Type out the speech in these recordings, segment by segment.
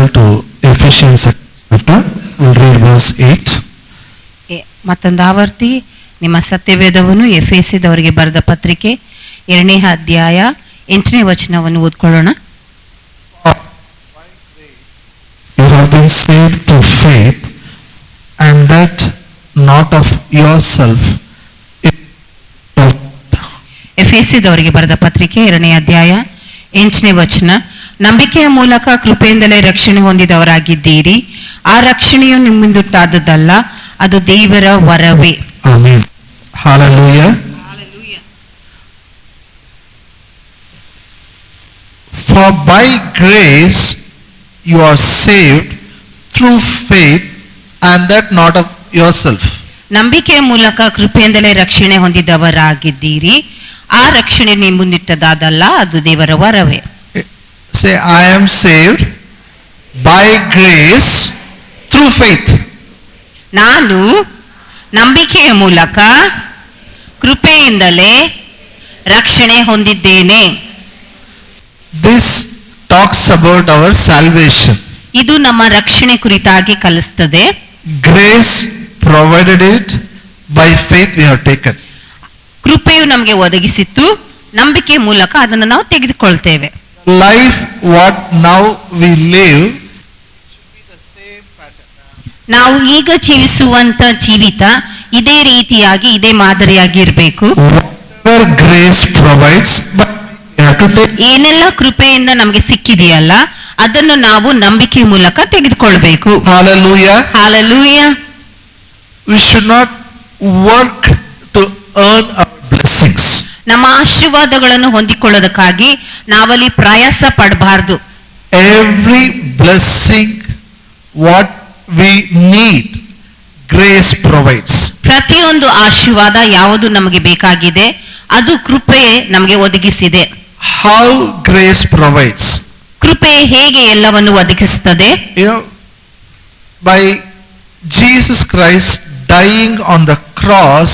Bible to Ephesians chapter. We'll read verse 8. ಮತ್ತೊಂದು ಆವರ್ತಿ ನಿಮ್ಮ ಸತ್ಯವೇದವನ್ನು ಎಫೆಸದವರಿಗೆ ಬರೆದ ಪತ್ರಿಕೆ 2ನೇ ಅಧ್ಯಾಯ 8ನೇ ವಚನವನ್ನು ಓದ್ಕೊಳ್ಳೋಣ. You have been saved through faith, and that not of yourself. ಎಫೆಸದವರಿಗೆ ಬರೆದ ಪತ್ರಿಕೆ 2ನೇ ಅಧ್ಯಾಯ 8ನೇ ವಚನ, ನಂಬಿಕೆಯ ಮೂಲಕ ಕೃಪೆಯಿಂದಲೇ ರಕ್ಷಣೆ ಹೊಂದಿದವರಾಗಿದ್ದೀರಿ. ಆ ರಕ್ಷಣೆಯು ನಿಮ್ಮಿಂದುಂಟಾದದ್ದಲ್ಲ, ಅದು ದೇವರ ವರವೇ. Amen. Hallelujah. Hallelujah. For by grace you are saved through faith, and that not of yourself. ನಂಬಿಕೆಯ ಮೂಲಕ ಕೃಪೆಯಿಂದಲೇ ರಕ್ಷಣೆ ಹೊಂದಿದವರಾಗಿದ್ದೀರಿ. ಆ ರಕ್ಷಣೆ ನಿಮ್ಮಿಂದುಂಟಾದದ್ದಲ್ಲ, ಅದು ದೇವರ ವರವೇ. Say, I am saved by grace through faith. ನಾನು ನಂಬಿಕೆಯ ಮೂಲಕ ಕೃಪೆಯಿಂದಲೇ ರಕ್ಷಣೆ ಹೊಂದಿದ್ದೇನೆ. This talks about our salvation. ಇದು ನಮ್ಮ ರಕ್ಷಣೆ ಕುರಿತಾಗಿ ಕಲಿಸ್ತದೆ. Grace provided it, by faith we have taken. ಕೃಪೆಯು ನಮಗೆ ಒದಗಿಸಿತ್ತು, ನಂಬಿಕೆ ಮೂಲಕ ಅದನ್ನು ನಾವು ತೆಗೆದುಕೊಳ್ತೇವೆ. Life what now we live should be the same pattern. ನಾವು ಈಗ ಜೀವಿಸುವಂತ ಜೀವಿತ ಇದೇ ರೀತಿಯಾಗಿ ಇದೇ ಮಾದರಿಯಾಗಿ ಇರಬೇಕು. Whatever grace provides, but we have to take. ಏನೆಲ್ಲ ಕೃಪೆಯಿಂದ ನಮಗೆ ಸಿಕ್ಕಿದೆಯಲ್ಲ ಅದನ್ನು ನಾವು ನಂಬಿಕೆ ಮೂಲಕ ತೆಗೆದುಕೊಳ್ಬೇಕು. Hallelujah. Hallelujah. We should not work to earn our blessings. ನಮ್ಮ ಆಶೀರ್ವಾದಗಳನ್ನು ಹೊಂದಿಕೊಳ್ಳೋದಕ್ಕಾಗಿ ನಾವಲ್ಲಿ ಪ್ರಯಾಸ ಪಡಬಾರ್ದು. Every blessing what we need, grace provides. ಪ್ರತಿಯೊಂದು ಆಶೀರ್ವಾದ ಯಾವುದು ನಮಗೆ ಬೇಕಾಗಿದೆ ಅದು ಕೃಪೆ ನಮಗೆ ಒದಗಿಸಿದೆ. How grace provides? ಕೃಪೆ ಹೇಗೆ ಎಲ್ಲವನ್ನು ಒದಗಿಸುತ್ತದೆ? You know, by Jesus Christ dying on the cross,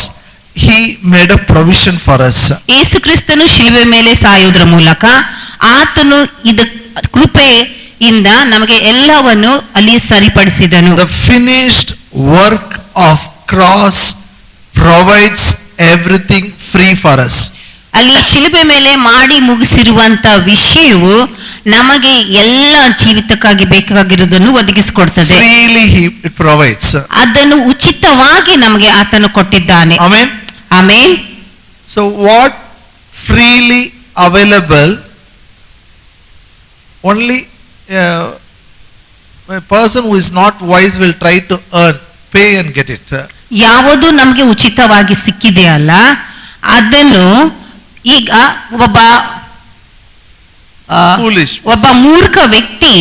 he made a provision for us. ಯೇಸು ಕ್ರಿಸ್ತನು ಶಿಲುಬೆ ಮೇಲೆ ಸಾಯುವುದರ ಮೂಲಕ ಆತನು ಕೃಪೆಯಿಂದ ನಮಗೆ ಎಲ್ಲವನ್ನು ಅಲ್ಲಿ ಸರಿಪಡಿಸಿದನು. The finished work of cross provides everything free for us. ಅಲ್ಲಿ ಶಿಲುಬೆ ಮೇಲೆ ಮಾಡಿ ಮುಗಿಸಿರುವಂತ ವಿಷಯವು ನಮಗೆ ಎಲ್ಲ ಜೀವಿತಕ್ಕಾಗಿ ಬೇಕಾಗಿರುವುದನ್ನು ಒದಗಿಸಿಕೊಡ್ತದೆ. Freely he provides. ಅದನ್ನು ಉಚಿತವಾಗಿ ನಮಗೆ ಆತನು ಕೊಟ್ಟಿದ್ದಾನೆ. Amen. Amen. So what freely available, only a person who is not wise will try to earn, pay and get it. ಯಾವುದು ನಮಗೆ ಉಚಿತವಾಗಿ ಸಿಕ್ಕಿದೆಯಲ್ಲ ಅದನ್ನು ಈಗ ಒಬ್ಬ ಮೂರ್ಖ ವ್ಯಕ್ತಿ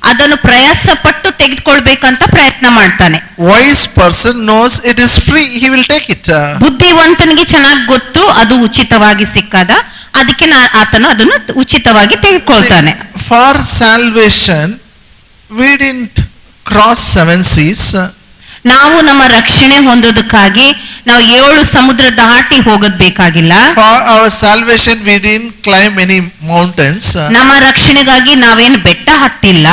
ಅದನ್ನು ಪ್ರಯಾಸ ಪಟ್ಟು ತೆಗೆದುಕೊಳ್ಬೇಕಂತ ಪ್ರಯತ್ನ ಮಾಡ್ತಾನೆ. Wise person knows it is free, he will take it. ಬುದ್ಧಿವಂತನಿಗೆ ಚೆನ್ನಾಗಿ ಗೊತ್ತು ಅದು ಉಚಿತವಾಗಿ ಸಿಕ್ಕದ, ಅದಕ್ಕೆ ಆತನು ಅದನ್ನು ಉಚಿತವಾಗಿ ತೆಗೆದುಕೊಳ್ತಾನೆ. For salvation we didn't cross 7 seas. ನಾವು ನಮ್ಮ ರಕ್ಷಣೆ ಹೊಂದೋದಕ್ಕಾಗಿ ನಾವು 7 ಸಮುದ್ರ ದಾಟಿ ಹೋಗೋದ್ ಬೇಕಾಗಿಲ್ಲ. For our salvation we didn't climb any mountains. ನಮ್ಮ ರಕ್ಷಣೆಗಾಗಿ ನಾವೇನು ಬೆಟ್ಟ ಹತ್ತಿಲ್ಲ.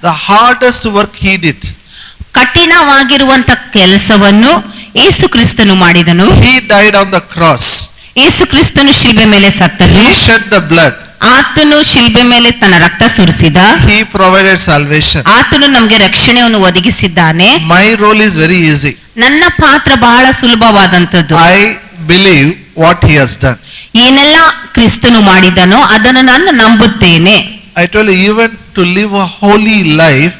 The hardest work he did. ಕಠಿಣವಾಗಿರುವಂತ ಕೆಲಸವನ್ನು ಯೇಸು ಕ್ರಿಸ್ತನು ಮಾಡಿದನು. He died on the cross. ಯೇಸು ಕ್ರಿಸ್ತನು ಶಿಲುಬೆ ಮೇಲೆ ಸತ್ತನು. He shed the blood. ಆತನು ಶಿಲುಬೆ ಮೇಲೆ ತನ್ನ ರಕ್ತ ಸುರಿಸಿದ. He provided salvation. ಆತನು ನಮಗೆ ರಕ್ಷಣೆಯನ್ನು ಒದಗಿಸಿದ್ದಾನೆ. My role is very easy. ನನ್ನ ಪಾತ್ರ ಬಹಳ ಸುಲಭವಾದಂತದ್ದು. I believe what he has done. ಏನೆಲ್ಲ ಕ್ರಿಸ್ತನು ಮಾಡಿದನೋ ಅದನ್ನು ನಾನು ನಂಬುತ್ತೇನೆ. I told you, even to live a holy life,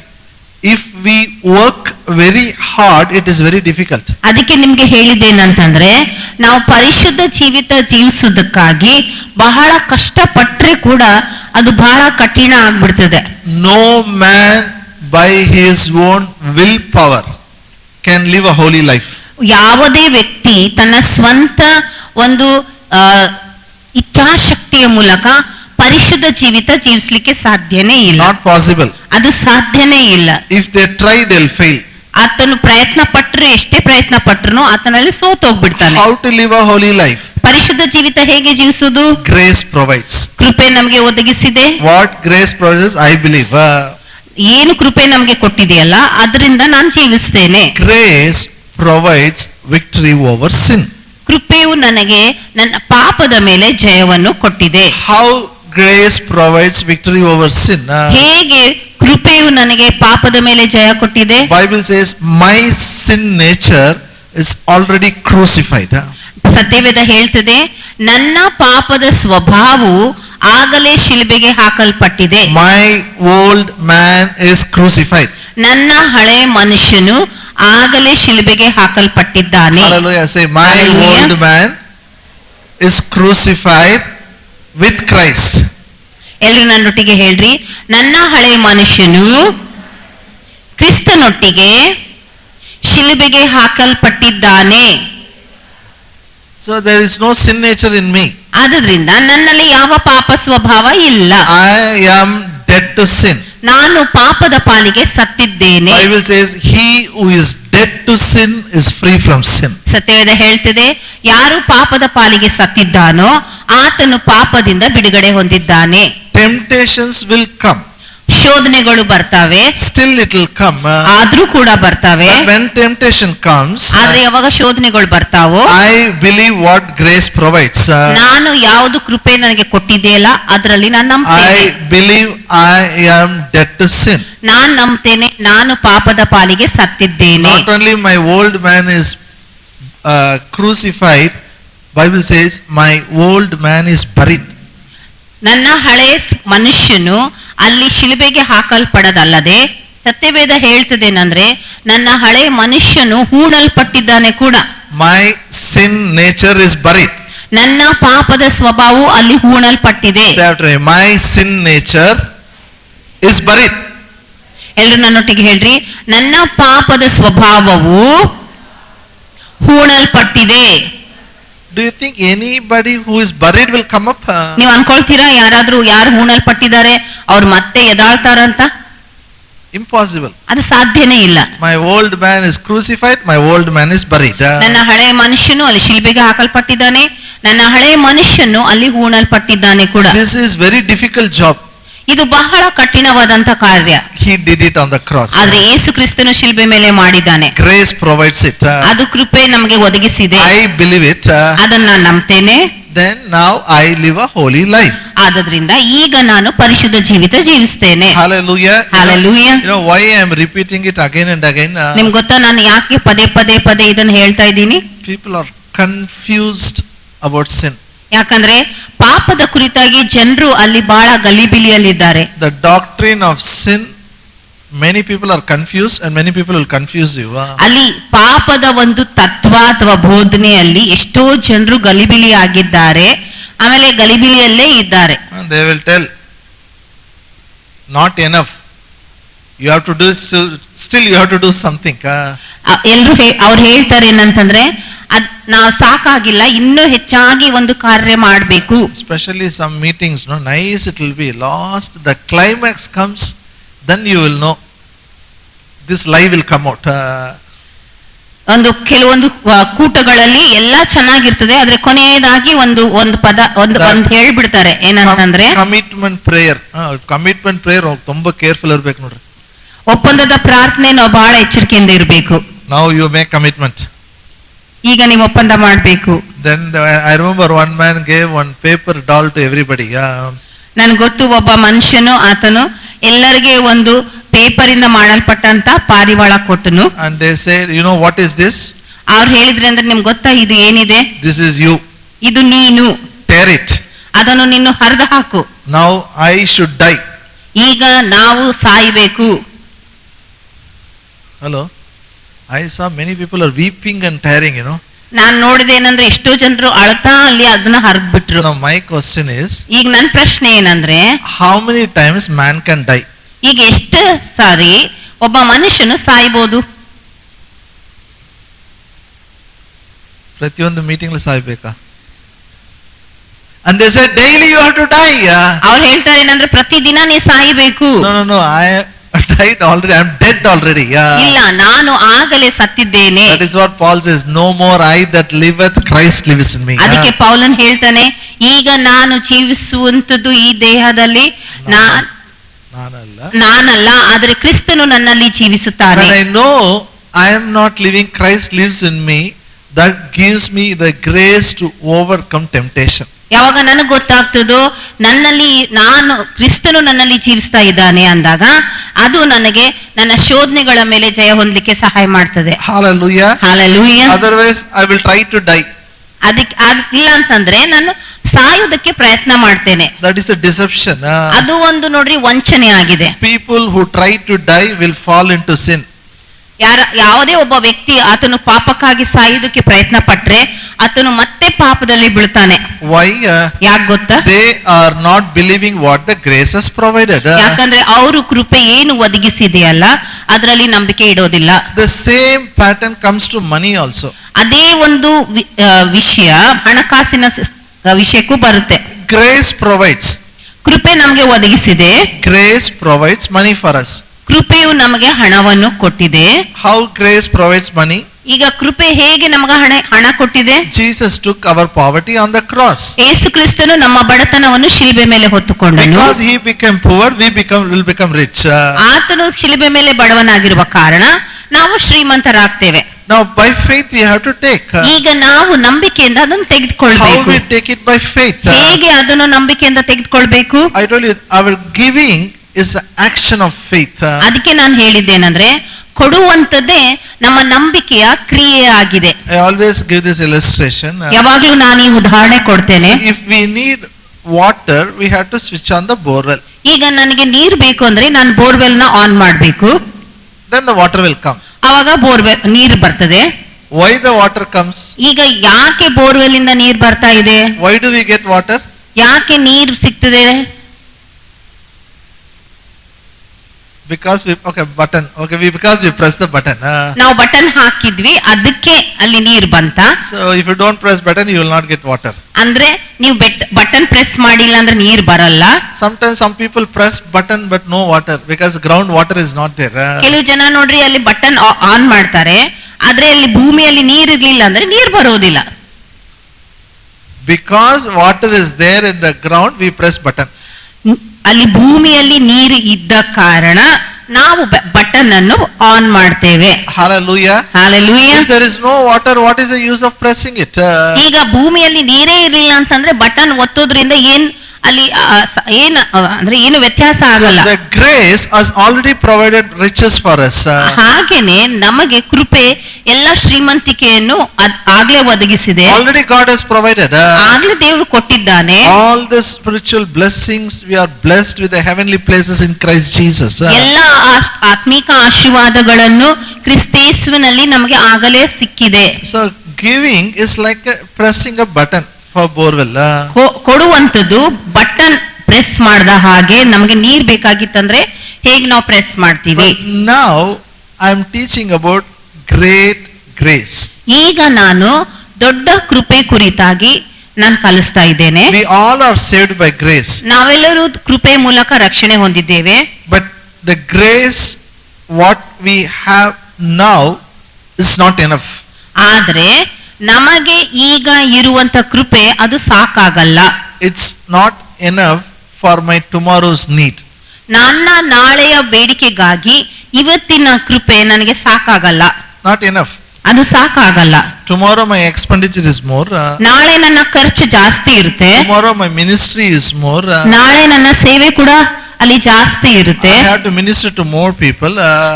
if we work very hard, it is very difficult. ಅದಕ್ಕೆ ನಿಮ್ಗೆ ಹೇಳಿದ್ದೇನಂತಂದ್ರೆ ನಾವು ಪರಿಶುದ್ಧ ಜೀವಿತ ಜೀವಿಸುವುದಕ್ಕಾಗಿ ಬಹಳ ಕಷ್ಟಪಟ್ಟರೆ ಕೂಡ ಅದು ಬಹಳ ಕಠಿಣ ಆಗ್ಬಿಡ್ತದೆ. No man by his own willpower can live a holy life. ಯಾವುದೇ ವ್ಯಕ್ತಿ ತನ್ನ ಸ್ವಂತ ಒಂದು ಇಚ್ಛಾಶಕ್ತಿಯ ಮೂಲಕ ಪರಿಶುದ್ಧ ಜೀವಿತ ಜೀವಿಸಲಿಕ್ಕೆ ಸಾಧ್ಯನೇ ಇಲ್ಲ. Not possible. ಅದು ಸಾಧ್ಯನೇ ಇಲ್ಲ. If they try, they'll fail. ಆತನು ಪ್ರಯತ್ನ ಪಟ್ಟರೆ ಎಷ್ಟೇ ಪ್ರಯತ್ನ ಪಟ್ಟರು ಆತನಲ್ಲಿ ಸೋತೋಗ್ಬಿಡ್ತಾನೆ. How to live a holy life? ಪರಿಶುದ್ಧ ಜೀವಿತ ಹೇಗೆ ಜೀವಿಸುವುದು? Grace provides. ಕೃಪೆ ನಮಗೆ ಒದಗಿಸಿದೆ. What grace provides, I believe. ಏನು ಕೃಪೆ ನಮಗೆ ಕೊಟ್ಟಿದೆಯಲ್ಲ ಅದರಿಂದ ನಾನು ಜೀವಿಸ್ತೇನೆ. Grace provides victory over sin. ಕೃಪೆಯು ನನಗೆ ನನ್ನ ಪಾಪದ ಮೇಲೆ ಜಯವನ್ನು ಕೊಟ್ಟಿದೆ. How grace provides victory over sin? ಹೇಗೆ ಕೃಪೆಯು ನನಗೆ ಪಾಪದ ಮೇಲೆ ಜಯ ಕೊಟ್ಟಿದೆ? Bible says my sin nature is already crucified. ಸತ್ಯವೇದ ಹೇಳ್ತದೆ ನನ್ನ ಪಾಪದ ಸ್ವಭಾವವು ಆಗಲೇ ಶಿಲುಬೆಗೆ ಹಾಕಲ್ಪಟ್ಟಿದೆ. My old man is crucified. ನನ್ನ ಹಳೆ ಮನುಷ್ಯನು ಆಗಲೇ ಶಿಲುಬೆಗೆ ಹಾಕಲ್ಪಟ್ಟಿದ್ದಾನೆ. Hallelujah. Say my Hallelujah. old man is crucified with Christ. ಎಲ್ರು ನನ್ನೊಟ್ಟಿಗೆ ಹೇಳ್ರಿ, ನನ್ನ ಹಳೆ ಮನುಷ್ಯನು ಕ್ರಿಸ್ತನೊಟ್ಟಿಗೆ ಶಿಲುಬೆಗೆ ಹಾಕಲ್ಪಟ್ಟಿದ್ದಾನೆ. So there is no sin nature in me. ಆದ್ರಿಂದ ನನ್ನಲ್ಲಿ ಯಾವ ಪಾಪ ಸ್ವಭಾವ ಇಲ್ಲ. I am dead to sin. ನಾನು ಪಾಪದ ಪಾಲಿಗೆ ಸತ್ತಿದ್ದೇನೆ. Bible says he who is dead to sin is free from sin. ಸತ್ಯವೇದ ಹೇಳ್ತಿದೆ ಯಾರು ಪಾಪದ ಪಾಲಿಗೆ ಸತ್ತಿದ್ದಾನೋ ಆತನು ಪಾಪದಿಂದ ಬಿಡುಗಡೆ ಹೊಂದಿದ್ದಾನೆ. Temptations will come. ಶೋಧನೆಗಳು ಬರ್ತಾವೆ, Still it will come. ಆದ್ರೂ ಕೂಡ ಬರ್ತಾವೆ. But when temptation comes, ಆದ್ರೆ ಯಾವಾಗ ಶೋಧನೆಗಳು ಬರ್ತಾವೋ I believe what grace provides. ನಾನು ಯಾವುದು ಕೃಪೆ ನನಗೆ ಕೊಟ್ಟಿದೆಯಲ್ಲ ಅದರಲ್ಲಿ ನಾನು ನಂಬ್ತೇನೆ. I believe I am dead to sin. ನಾನು ನಂಬ್ತೇನೆ ನಾನು ಪಾಪದ ಪಾಲಿಗೆ ಸತ್ತಿದ್ದೇನೆ. Not only my old man is crucified, Bible says my old man is buried. ನನ್ನ ಹಳೆ ಮನುಷ್ಯನು ಅಲ್ಲಿ ಶಿಲುಬೆಗೆ ಹಾಕಲ್ಪಡದಲ್ಲದೆ ಸತ್ಯವೇದ ಹೇಳ್ತದೇನಂದ್ರೆ ನನ್ನ ಹಳೆ ಮನುಷ್ಯನು ಹೂಣಲ್ಪಟ್ಟಿದ್ದಾನೆ ಕೂಡ. My sin nature is buried. ನನ್ನ ಪಾಪದ ಸ್ವಭಾವವು ಅಲ್ಲಿ ಹೂಣಲ್ಪಟ್ಟಿದೆ. Say after me, my sin nature is buried. ಎಲ್ರು ನನ್ನೊಟ್ಟಿಗೆ ಹೇಳ್ರಿ, ನನ್ನ ಪಾಪದ ಸ್ವಭಾವವು ಹೂಣಲ್ಪಟ್ಟಿದೆ. Do you think anybody who is buried will come up? ನೀವು ಅನ್ಕೊಳ್ತೀರಾ ಯಾರಾದ್ರೂ ಯಾರು ಹೂಣಲ್ಪಟ್ಟಿದ್ದಾರೆ ಅವ್ರು ಮತ್ತೆ ಎದಾಳ್ತಾರಂತ? Impossible. ಅದು ಸಾಧ್ಯನೇ ಇಲ್ಲ. My old man is crucified, my old man is buried. ನನ್ನ ಹಳೆ ಮನುಷ್ಯನು ಅಲ್ಲಿ ಶಿಲ್ಬೆಗೆ ಹಾಕಲ್ಪಟ್ಟಿದ್ದಾನೆ, ನನ್ನ ಹಳೆ ಮನುಷ್ಯನು ಅಲ್ಲಿ ಹೂಣಲ್ಪಟ್ಟಿದ್ದಾನೆ ಕೂಡ. This is very difficult job. ಇದು ಬಹಳ ಕಠಿಣವಾದಂತ ಕಾರ್ಯ. He did it on the cross. ಆದ್ರೆ ಯೇಸು ಕ್ರಿಸ್ತನು ಶಿಲ್ಬೆ ಮೇಲೆ ಮಾಡಿದ್ದಾನೆ. Grace provides it. ಅದು ಕೃಪೆ ನಮಗೆ ಒದಗಿಸಿದೆ. I believe it. ಅದನ್ನ ನಾನು ನಂಬ್ತೇನೆ. Then now I live a holy life. ಆದ್ರಿಂದ ಈಗ ನಾನು ಪರಿಶುದ್ಧ ಜೀವಿತ ಜೀವಿಸ್ತೇನೆ. Hallelujah. Hallelujah. You know why I am repeating it again and again? ನಿಮ್ಗೆ ಗೊತ್ತಾ ನಾನು ಯಾಕೆ ಪದೇ ಪದೇ ಪದೇ ಇದನ್ನ ಹೇಳ್ತಾ ಇದ್ದೀನಿ? People are confused about sin. ಯಾಕಂದ್ರೆ ಪಾಪದ ಕುರಿತಾಗಿ ಜನರು ಅಲ್ಲಿ ಬಹಳ ಗಲಿಬಿಲಿಯಲ್ಲಿದ್ದಾರೆ. The doctrine of sin, many people are confused and many people will confuse you. ಅಲ್ಲಿ ಪಾಪದ ಒಂದು ತತ್ವ ಅಥವಾ ಬೋಧನೆಯಲ್ಲಿ ಎಷ್ಟೋ ಜನರು ಗಲಿಬಿಲಿ ಆಗಿದ್ದಾರೆ, ಆಮೇಲೆ ಗಲಿಬಿಲಿಯಲ್ಲೇ ಇದ್ದಾರೆ. And they will tell, not enough. You have to do still you have to do something. ಎಲ್ರು ಅವ್ರು ಹೇಳ್ತಾರೆ ಏನಂತಂದ್ರೆ ನಾವು ಸಾಕಾಗಿಲ್ಲ, ಇನ್ನೂ ಹೆಚ್ಚಾಗಿ ಒಂದು ಕಾರ್ಯ ಮಾಡಬೇಕು. Especially some meetings, no, nice it will be. Last the climax comes, then you will know. This lie will come out. ಒಂದು ಕೆಲವೊಂದು ಕೂಟಗಳಲ್ಲಿ ಎಲ್ಲಾ ಚೆನ್ನಾಗಿರ್ತದೆ, ಆದ್ರೆ ಕೊನೆಯದಾಗಿ ಒಂದು ಪದ ಒಂದು ಹೇಳ್ಬಿಡ್ತಾರೆ ಏನಂತಂದ್ರೆ ಕಮಿಟ್ಮೆಂಟ್ ಪ್ರೇಯರ್. ಕಮಿಟ್ಮೆಂಟ್ ಪ್ರೇಯರ್ ತುಂಬಾ ಕೇರ್ಫುಲ್ ಇರ್ಬೇಕು ನೋಡ್ರಿ. ಒಪ್ಪಂದದ ಪ್ರಾರ್ಥನೆ ನಾವು ಬಹಳ ಎಚ್ಚರಿಕೆಯಿಂದ ಇರಬೇಕು. Now you make commitment. ಈಗ ನೀವು ಒಪ್ಪಂದ ಮಾಡಬೇಕು. Then I remember one man gave one paper doll to everybody. ನನಗೆ ಗೊತ್ತು ಒಬ್ಬ ಮನುಷ್ಯನು ಆತನು ಎಲ್ಲರಿಗೆ ಒಂದು ಪೇಪರ್ ಇಂದ ಮಾಡಲ್ಪಟ್ಟಂತ ಪಾರಿವಾಳ ಕೊಟ್ಟನು. And they said, you know what is this? ಅವ್ರು ಹೇಳಿದ್ರೆ ಅಂದ್ರೆ ನಿಮ್ಗೆ ಗೊತ್ತಾ ಇದು ಏನಿದೆ? This is you. ಇದು ನೀನು. Tear it. ಅದನ್ನು ನೀನು ಹರಿದು ಹಾಕು. Now I should die. ಈಗ ನಾವು ಸಾಯಬೇಕು. Hello. I saw many people are weeping and tearing, you know. ನಾನು ನೋಡಿದೆ ಏನಂದ್ರೆ ಎಷ್ಟೋ ಜನರು ಅಳ್ತಾ ಅಲ್ಲಿ ಅದನ್ನ ಹರಿದು ಬಿಟ್ರು. Now my question is, ಈಗ ನನ್ನ ಪ್ರಶ್ನೆ ಏನಂದ್ರೆ how many times man can die? ಈಗ ಎಷ್ಟು ಸಾರಿ ಒಬ್ಬ ಮನುಷ್ಯನು ಸಾಯ್ಬೋದು? ಪ್ರತಿಯೊಂದು meeting ಸಾಯ್ಬೇಕಾ? And they said daily you have to die. ಅವ್ರು ಹೇಳ್ತಾರೆ ಏನಂದ್ರೆ ಪ್ರತಿದಿನ ನೀ ಸಾಯಬೇಕು. No, I died already. I am dead already. ಇಲ್ಲ, ನಾನು ಆಗಲೇ ಸತ್ತಿದ್ದೇನೆ. That is what Paul says, no more I that liveth, Christ lives in me. ಅದಕ್ಕೆ ಪೌಲನ್ ಹೇಳ್ತಾನೆ, ಈಗ ನಾನು ಜೀವಿಸುವಂತದ್ದು ಈ ದೇಹದಲ್ಲಿ ನಾನಲ್ಲ, ಆದರೆ ಕ್ರಿಸ್ತನು ನನ್ನಲ್ಲಿ ಜೀವಿಸುತ್ತಾನೆ. When I know I am not living, Christ lives in me, that gives me the grace to overcome temptation. ಯಾವಾಗ ನನಗೆ ಗೊತ್ತಾಗ್ತದೋ ನನ್ನಲ್ಲಿ ಕ್ರಿಸ್ತನು ನನ್ನಲ್ಲಿ ಜೀವಿಸ್ತಾ ಇದ್ದಾನೆ ಅಂದಾಗ ಅದು ನನಗೆ ನನ್ನ ಶೋಧನೆಗಳ ಮೇಲೆ ಜಯ ಹೊಂದಲಿಕ್ಕೆ ಸಹಾಯ ಮಾಡ್ತದೆ. Hallelujah. Hallelujah. Otherwise I will try to die. ಅದಕ್ಕೆ ಇಲ್ಲ ಅಂತಂದ್ರೆ ನಾನು ಸಾಯೋದಕ್ಕೆ ಪ್ರಯತ್ನ ಮಾಡ್ತೇನೆ. That is a deception. ಅದು ಒಂದು ನೋಡ್ರಿ ವಂಚನೆ ಆಗಿದೆ. People who try to die will fall into sin. ಯಾವುದೇ ಒಬ್ಬ ವ್ಯಕ್ತಿ ಆತನು ಪಾಪಕ್ಕಾಗಿ ಸಾಯುವುದಕ್ಕೆ ಪ್ರಯತ್ನ ಪಟ್ರೆ ಆತನು ಮತ್ತೆ ಪಾಪದಲ್ಲಿ ಬೀಳ್ತಾನೆ. Why? ಯಾಕೆ ಗೊತ್ತಾ? They are not believing what the grace has provided. ಯಾಕಂದ್ರೆ ಅವರು ಕೃಪೆ ಏನು ಒದಗಿಸಿದೆಯಲ್ಲ ಅದರಲ್ಲಿ ನಂಬಿಕೆ ಇಡೋದಿಲ್ಲ. The same pattern comes to money also. ಅದೇ ಒಂದು ವಿಷಯ ಹಣಕಾಸಿನ ವಿಷಯಕ್ಕೂ ಬರುತ್ತೆ. Grace provides. ಕೃಪೆ ನಮಗೆ ಒದಗಿಸಿದೆ. Grace provides money for us. ಕೃಪೆಯು ನಮಗೆ ಹಣವನ್ನು ಕೊಟ್ಟಿದೆ. How grace provides money? ಈಗ ಕೃಪೆ ಹೇಗೆ ನಮಗೆ ಹಣ ಕೊಟ್ಟಿದೆ? Jesus took our poverty on the cross. ಯೇಸು ಕ್ರಿಸ್ತನು ನಮ್ಮ ಬಡತನವನ್ನು ಶಿಲುಬೆ ಮೇಲೆ ಹೊತ್ತುಕೊಂಡನು. Because he became poor, we will become rich. ಆತನು ಶಿಲುಬೆ ಮೇಲೆ ಬಡವನಾಗಿರುವ ಕಾರಣ ನಾವು ಶ್ರೀಮಂತರಾಗ್ತೇವೆ. Now by faith we have to take. ಈಗ ನಾವು ನಂಬಿಕೆಯಿಂದ ಅದನ್ನು ತೆಗೆದುಕೊಳ್ಳಬೇಕು. How we take it? By faith. ಹೇಗೆ ಅದನ್ನು ನಂಬಿಕೆಯಿಂದ ತೆಗೆದುಕೊಳ್ಳಬೇಕು? I told you our giving is the action of faith. ಅದಕ್ಕೆ ನಾನು ಹೇಳಿದ್ದೇನೆಂದ್ರೆ ಕೊಡುವಂತದ್ದೇ ನಮ್ಮ ನಂಬಿಕೆಯ ಕ್ರಿಯೆ ಆಗಿದೆ. I always give this illustration. ಯಾವಾಗಲೂ ನಾನು ಈ ಉದಾಹರಣೆ ಕೊಡ್ತೇನೆ. If we need water, we have to switch on the borewell. ಈಗ ನನಗೆ ನೀರು ಬೇಕು ಅಂದ್ರೆ ನಾನು ಬೋರ್ವೆಲ್ ನ ಆನ್ ಮಾಡಬೇಕು. Then the water will come. ಆವಾಗ ಬೋರ್ವೆಲ್ ನೀರು ಬರ್ತದೆ. Why the water comes? ಈಗ ಯಾಕೆ ಬೋರ್ವೆಲ್ ಇಂದ ನೀರು ಬರ್ತಾ ಇದೆ? Why do we get water? ಯಾಕೆ ನೀರು ಸಿಗ್ತದೆ? Because we press the button. ನಾವು ಬಟನ್ ಹಾಕಿದ್ವಿ ಅದಕ್ಕೆ ಅಲ್ಲಿ ನೀರು ಬಂತ. So if you don't press button, you will not get water. ಅಂದ್ರೆ ನೀವು ಬಟನ್ ಪ್ರೆಸ್ ಮಾಡಿಲ್ಲ ಅಂದ್ರೆ ನೀರು ಬರಲ್ಲ. Sometimes some people press button but no water because ground water is not there. ಕೆಲವು ಜನ ನೋಡ್ರಿ ಅಲ್ಲಿ ಬಟನ್ ಆನ್ ಮಾಡ್ತಾರೆ ಆದ್ರೆ ಅಲ್ಲಿ ಭೂಮಿಯಲ್ಲಿ ನೀರು ಇರ್ಲಿಲ್ಲ ಅಂದ್ರೆ ನೀರು ಬರೋದಿಲ್ಲ. Because water is there in the ground, we press button. ಅಲ್ಲಿ ಭೂಮಿಯಲ್ಲಿ ನೀರು ಇದ್ದ ಕಾರಣ ನಾವು ಬಟನ್ ಅನ್ನು ಆನ್ ಮಾಡ್ತೇವೆ. Hallelujah. Hallelujah. If there is no water, what is the use of pressing it? ಈಗ ಭೂಮಿಯಲ್ಲಿ ನೀರೇ ಇರಲಿಲ್ಲ ಅಂತಂದ್ರೆ ಬಟನ್ ಒತ್ತೋದ್ರಿಂದ ಅಲ್ಲಿ ಏನು ವ್ಯತ್ಯಾಸ ಆಗಲ್ಲ. The grace has already provided riches for us. ಹಾಗೇನೆ ನಮಗೆ ಕೃಪೆ ಎಲ್ಲ ಶ್ರೀಮಂತಿಕೆಯನ್ನು ಆಗ್ಲೇ ಒದಗಿಸಿದೆ. Already God has provided. ಆಗ್ಲೇ ದೇವರು ಕೊಟ್ಟಿದ್ದಾನೆ. All the spiritual blessings, we are blessed with the heavenly places in Christ Jesus. ಎಲ್ಲ ಆತ್ಮಿಕ ಆಶೀರ್ವಾದಗಳನ್ನು ಕ್ರಿಸ್ತೇಸುವಿನಲ್ಲಿ ನಮಗೆ ಆಗಲೇ ಸಿಕ್ಕಿದೆ. So giving is like pressing a button for borewell. ಕೊಡುವಂತದ್ದು ಬಟನ್ ಪ್ರೆಸ್ ಮಾಡಿದ ಹಾಗೆ ನಮಗೆ ನೀರ್ ಬೇಕಾಗಿತ್ತಂದ್ರೆ ಹೇಗೆ ನಾವು ಪ್ರೆಸ್ ಮಾಡ್ತೀವಿ. Now I am teaching about great grace. ಈಗ ನಾನು ದೊಡ್ಡ ಕೃಪೆ ಕುರಿತಾಗಿ ನಾನು ಕಲಿಸ್ತಾ ಇದ್ದೇನೆ. We all are saved by grace. ನಾವೆಲ್ಲರೂ ಕೃಪೆ ಮೂಲಕ ರಕ್ಷಣೆ ಹೊಂದಿದ್ದೇವೆ. But the grace what we have now is not enough. ಆದ್ರೆ ನಮಗೆ ಈಗ ಇರುವಂತ ಕೃಪೆ ಅದು ಸಾಕಾಗಲ್ಲ. It's not enough for my tomorrow's need. ನನ್ನ ನಾಳೆಯ ಬೇಡಿಕೆಗಾಗಿ ಇವತ್ತಿನ ಕೃಪೆ ನನಗೆ ಸಾಕಾಗಲ್ಲ. Not enough. ಅದು ಸಾಕಾಗಲ್ಲ. Tomorrow my expenditure is more. ನಾಳೆ ನನ್ನ ಖರ್ಚು ಜಾಸ್ತಿ ಇರುತ್ತೆ. Tomorrow my ministry is more. ನಾಳೆ ನನ್ನ ಸೇವೆ ಕೂಡ ಅಲ್ಲಿ ಜಾಸ್ತಿ ಇರುತ್ತೆ. I have to minister to more people.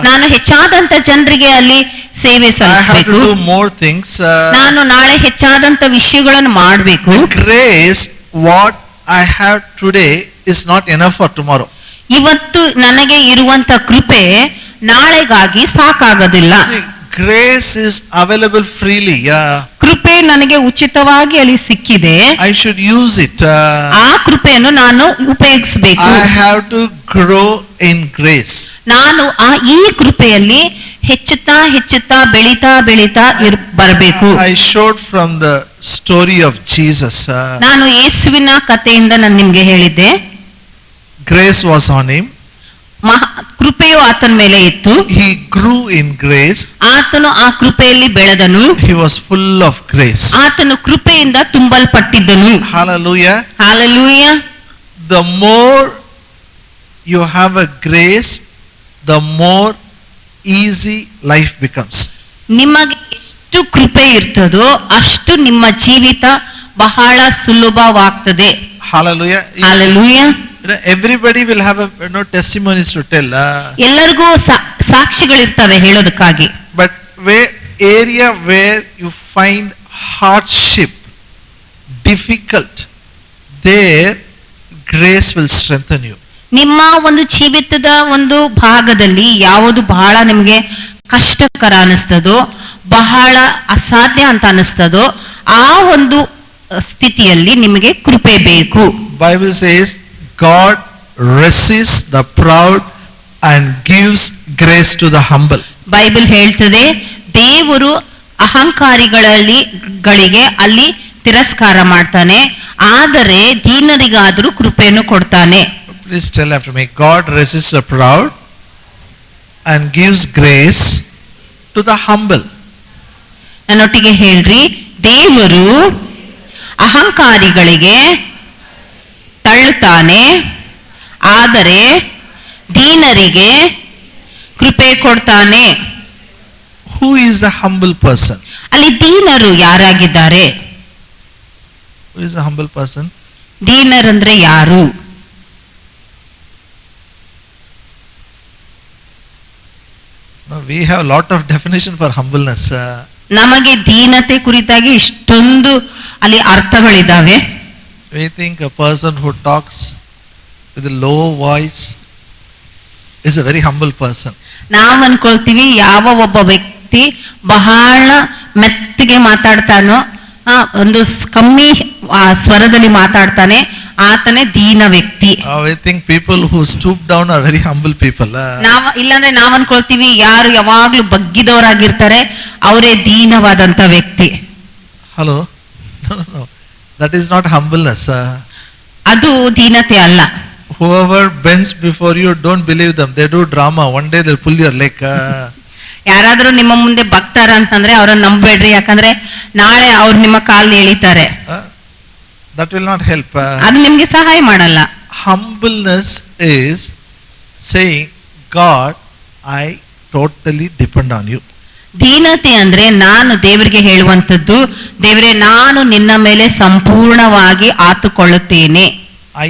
ನಾನು ಹೆಚ್ಚಾದಂತ ಜನರಿಗೆ ಅಲ್ಲಿ ಸೇವೆ ಸಲ್ಲಿಸಬೇಕು. I have to do more things. ನಾನು ನಾಳೆ ಹೆಚ್ಚಾದಂತ ವಿಷಯಗಳನ್ನು ಮಾಡಬೇಕು. Grace what I have today is not enough for tomorrow. ಇವತ್ತು ನನಗೆ ಇರುವಂತ ಕೃಪೆ ನಾಳೆಗಾಗಿ ಸಾಕಾಗೋದಿಲ್ಲ. Grace is available freely. ಕೃಪೆ ನನಗೆ ಉಚಿತವಾಗಿ ಅಲ್ಲಿ ಸಿಕ್ಕಿದೆ. I should use it. ಆ ಕೃಪೆಯನ್ನು ನಾನು ಉಪಯೋಗಿಸಬೇಕು. I have to grow in grace. ನಾನು ಈ ಕೃಪೆಯಲ್ಲಿ ಹೆಚ್ಚುತ್ತಾ ಬೆಳೀತಾ ಬರಬೇಕು. I showed from the story of Jesus. ನಾನು ಯೇಸುವಿನ ಕಥೆಯಿಂದ ನಾನು ನಿಮಗೆ ಹೇಳಿದ್ದೆ. Grace was on him. ಕೃಪೆಯು ಆತನ ಮೇಲೆ ಇತ್ತು. He grew in grace. ಆತನು ಆ ಕೃಪೆಯಲ್ಲಿ ಬೆಳೆದನು. He was full of grace. ಆತನು ಕೃಪೆಯಿಂದ ತುಂಬಲ್ಪಟ್ಟಿದ್ದನು. Hallelujah. Hallelujah. The more you have a grace, the more easy life becomes. ನಿಮಗೆ ಎಷ್ಟು ಕೃಪೆ ಇರ್ತದೋ ಅಷ್ಟು ನಿಮ್ಮ ಜೀವಿತ ಬಹಳ ಸುಲಭವಾಗ್ತದೆ. Hallelujah. Hallelujah. Everybody will have a testimonies to tell. ಎಲ್ಲರಿಗೂ ಸಾಕ್ಷಿಗಳಿರ್ತವೆ ಹೇಳೋದಕ್ಕಾಗಿ. But area where you find hardship, difficult, there grace will strengthen you. ನಿಮ್ಮ ಒಂದು ಜೀವಿತದ ಒಂದು ಭಾಗದಲ್ಲಿ ಯಾವುದು ಬಹಳ ನಿಮಗೆ ಕಷ್ಟಕರ ಅನಿಸ್ತದೋ, ಬಹಳ ಅಸಾಧ್ಯ ಅಂತ ಅನಿಸ್ತದೋ, ಆ ಒಂದು ಸ್ಥಿತಿಯಲ್ಲಿ ನಿಮಗೆ ಕೃಪೆ ಬೇಕು. Bible says God resists the proud and gives grace to the humble. Bible ಹೇಳ್ತದೆ ದೇವರು ಗಳಿಗೆ ಅಲ್ಲಿ ತಿರಸ್ಕಾರ ಮಾಡ್ತಾನೆ, ಆದರೆ ದೀನರಿಗಾದರೂ ಕೃಪೆಯನ್ನು ಕೊಡ್ತಾನೆ. Please tell after me. God resists the proud and gives grace to the humble. ನನ್ನೊಟ್ಟಿಗೆ ಹೇಳ್ರಿ, ದೇವರು ಅಹಂಕಾರಿಗಳಿಗೆ ತಳ್ಳುತ್ತಾನೆ, ಆದರೆ ದೀನರಿಗೆ ಕೃಪೆ ಕೊಡ್ತಾನೆ. Who is the humble person? ಅಲ್ಲಿ ದೀನರು ಯಾರಾಗಿದ್ದಾರೆ? Who is the humble person? ದೀನರಂದ್ರೆ ಯಾರು? No, we have a lot of definition for humbleness. ನಮಗೆ ದೀನತೆ ಕುರಿತಾಗಿ ಇಷ್ಟೊಂದು ಅಲ್ಲಿ ಅರ್ಥಗಳಿದ್ದಾವೆ. We think a person who talks with a low voice is a very humble person. ನಾವು ಅನ್ಕೊಳ್ತೀವಿ ಯಾವ ಒಬ್ಬ ವ್ಯಕ್ತಿ ಬಹಳ ಮೆತ್ತಿಗೆ ಮಾತಾಡ್ತಾನೋ, ಒಂದು ಕಮ್ಮಿ ಸ್ವರದಲ್ಲಿ ಮಾತಾಡ್ತಾನೆ, ಆತನೇ ದೀನ ವ್ಯಕ್ತಿ. We think people who stoop down are very humble people. ಇಲ್ಲಾಂದ್ರೆ ನಾವ್ ಅನ್ಕೊಳ್ತೀವಿ ಯಾರು ಯಾವಾಗ್ಲೂ ಬಗ್ಗಿದವರಾಗಿರ್ತಾರೆ ಅವರೇ ದೀನವಾದಂತ ವ್ಯಕ್ತಿ. Hello? No. That is not humbleness. ಅದು ದೀನತೆ ಅಲ್ಲ. Whoever bends before you, don't believe them. They do drama. One day they'll pull your leg. ಯಾರಾದ್ರೂ ನಿಮ್ಮ ಮುಂದೆ ಬಗ್ತಾರ ಅಂತಂದ್ರೆ ಅವ್ರನ್ನ ನಂಬೇಡ್ರಿ, ಯಾಕಂದ್ರೆ ನಾಳೆ ಅವ್ರು ನಿಮ್ಮ ಕಾಲ್ ಎಳಿತಾರೆ. That will not help. ಅದು ನಿಮ್ಗೆ ಸಹಾಯ ಮಾಡಲ್ಲ. Humbleness is saying, God, I totally depend on you. ದೀನತೆ ಅಂದ್ರೆ ನಾನು ದೇವರಿಗೆ ಹೇಳುವಂತದ್ದು, ದೇವರೇ ನಾನು ನಿನ್ನ ಮೇಲೆ ಸಂಪೂರ್ಣವಾಗಿ ಆತುಕೊಳ್ಳುತ್ತೇನೆ. I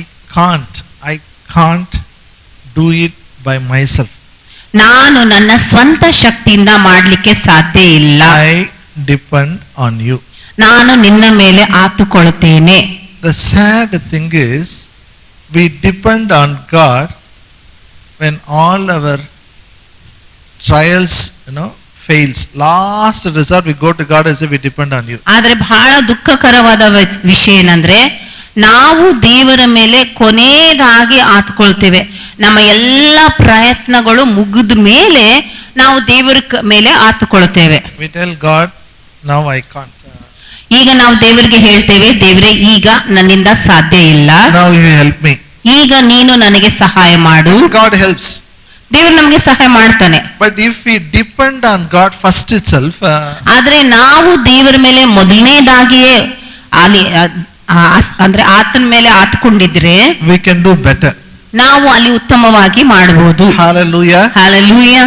can't do it by myself. ನಾನು ನನ್ನ ಸ್ವಂತ ಶಕ್ತಿಯಿಂದ ಮಾಡ್ಲಿಕ್ಕೆ ಸಾಧ್ಯ ಇಲ್ಲ. I depend on you. ನಾನು ನಿನ್ನ ಮೇಲೆ ಆತುಕೊಳ್ಳುತ್ತೇನೆ. The sad thing is, we depend on God when all our trials, fails. Last resort, we go to God and say, we depend on you. ಆದ್ರೆ ಬಹಳ ದುಃಖಕರವಾದ ವಿಷಯ ಏನಂದ್ರೆ, ನಾವು ದೇವರ ಮೇಲೆ ಕೊನೆಯದಾಗಿ ಆತ್ಕೊಳ್ತೇವೆ. ನಮ್ಮ ಎಲ್ಲ ಪ್ರಯತ್ನಗಳು ಮುಗಿದ ಮೇಲೆ ನಾವು ದೇವರ ಮೇಲೆ ಆತುಕೊಳ್ತೇವೆ. We tell God, now I can't. ಈಗ ನಾವು ದೇವರಿಗೆ ಹೇಳ್ತೇವೆ, ದೇವರೇ ಈಗ ನನ್ನಿಂದ ಸಾಧ್ಯ ಇಲ್ಲ, Now you help me. ಈಗ ನೀನು ನನಗೆ ಸಹಾಯ ಮಾಡು. God helps. ದೇವರು ನಮಗೆ ಸಹಾಯ ಮಾಡ್ತಾನೆ. But if we depend on God first itself, ಆದ್ರೆ ನಾವು ದೇವರ ಮೇಲೆ ಮೊದಲನೇದಾಗಿಯೇ ಅಲ್ಲಿ ಅಂದ್ರೆ ಆತನ ಮೇಲೆ ಆತ್ಕೊಂಡಿದ್ರೆ we can do better. ನಾವು ಅಲ್ಲಿ ಉತ್ತಮವಾಗಿ ಮಾಡಬಹುದು. Hallelujah. Hallelujah.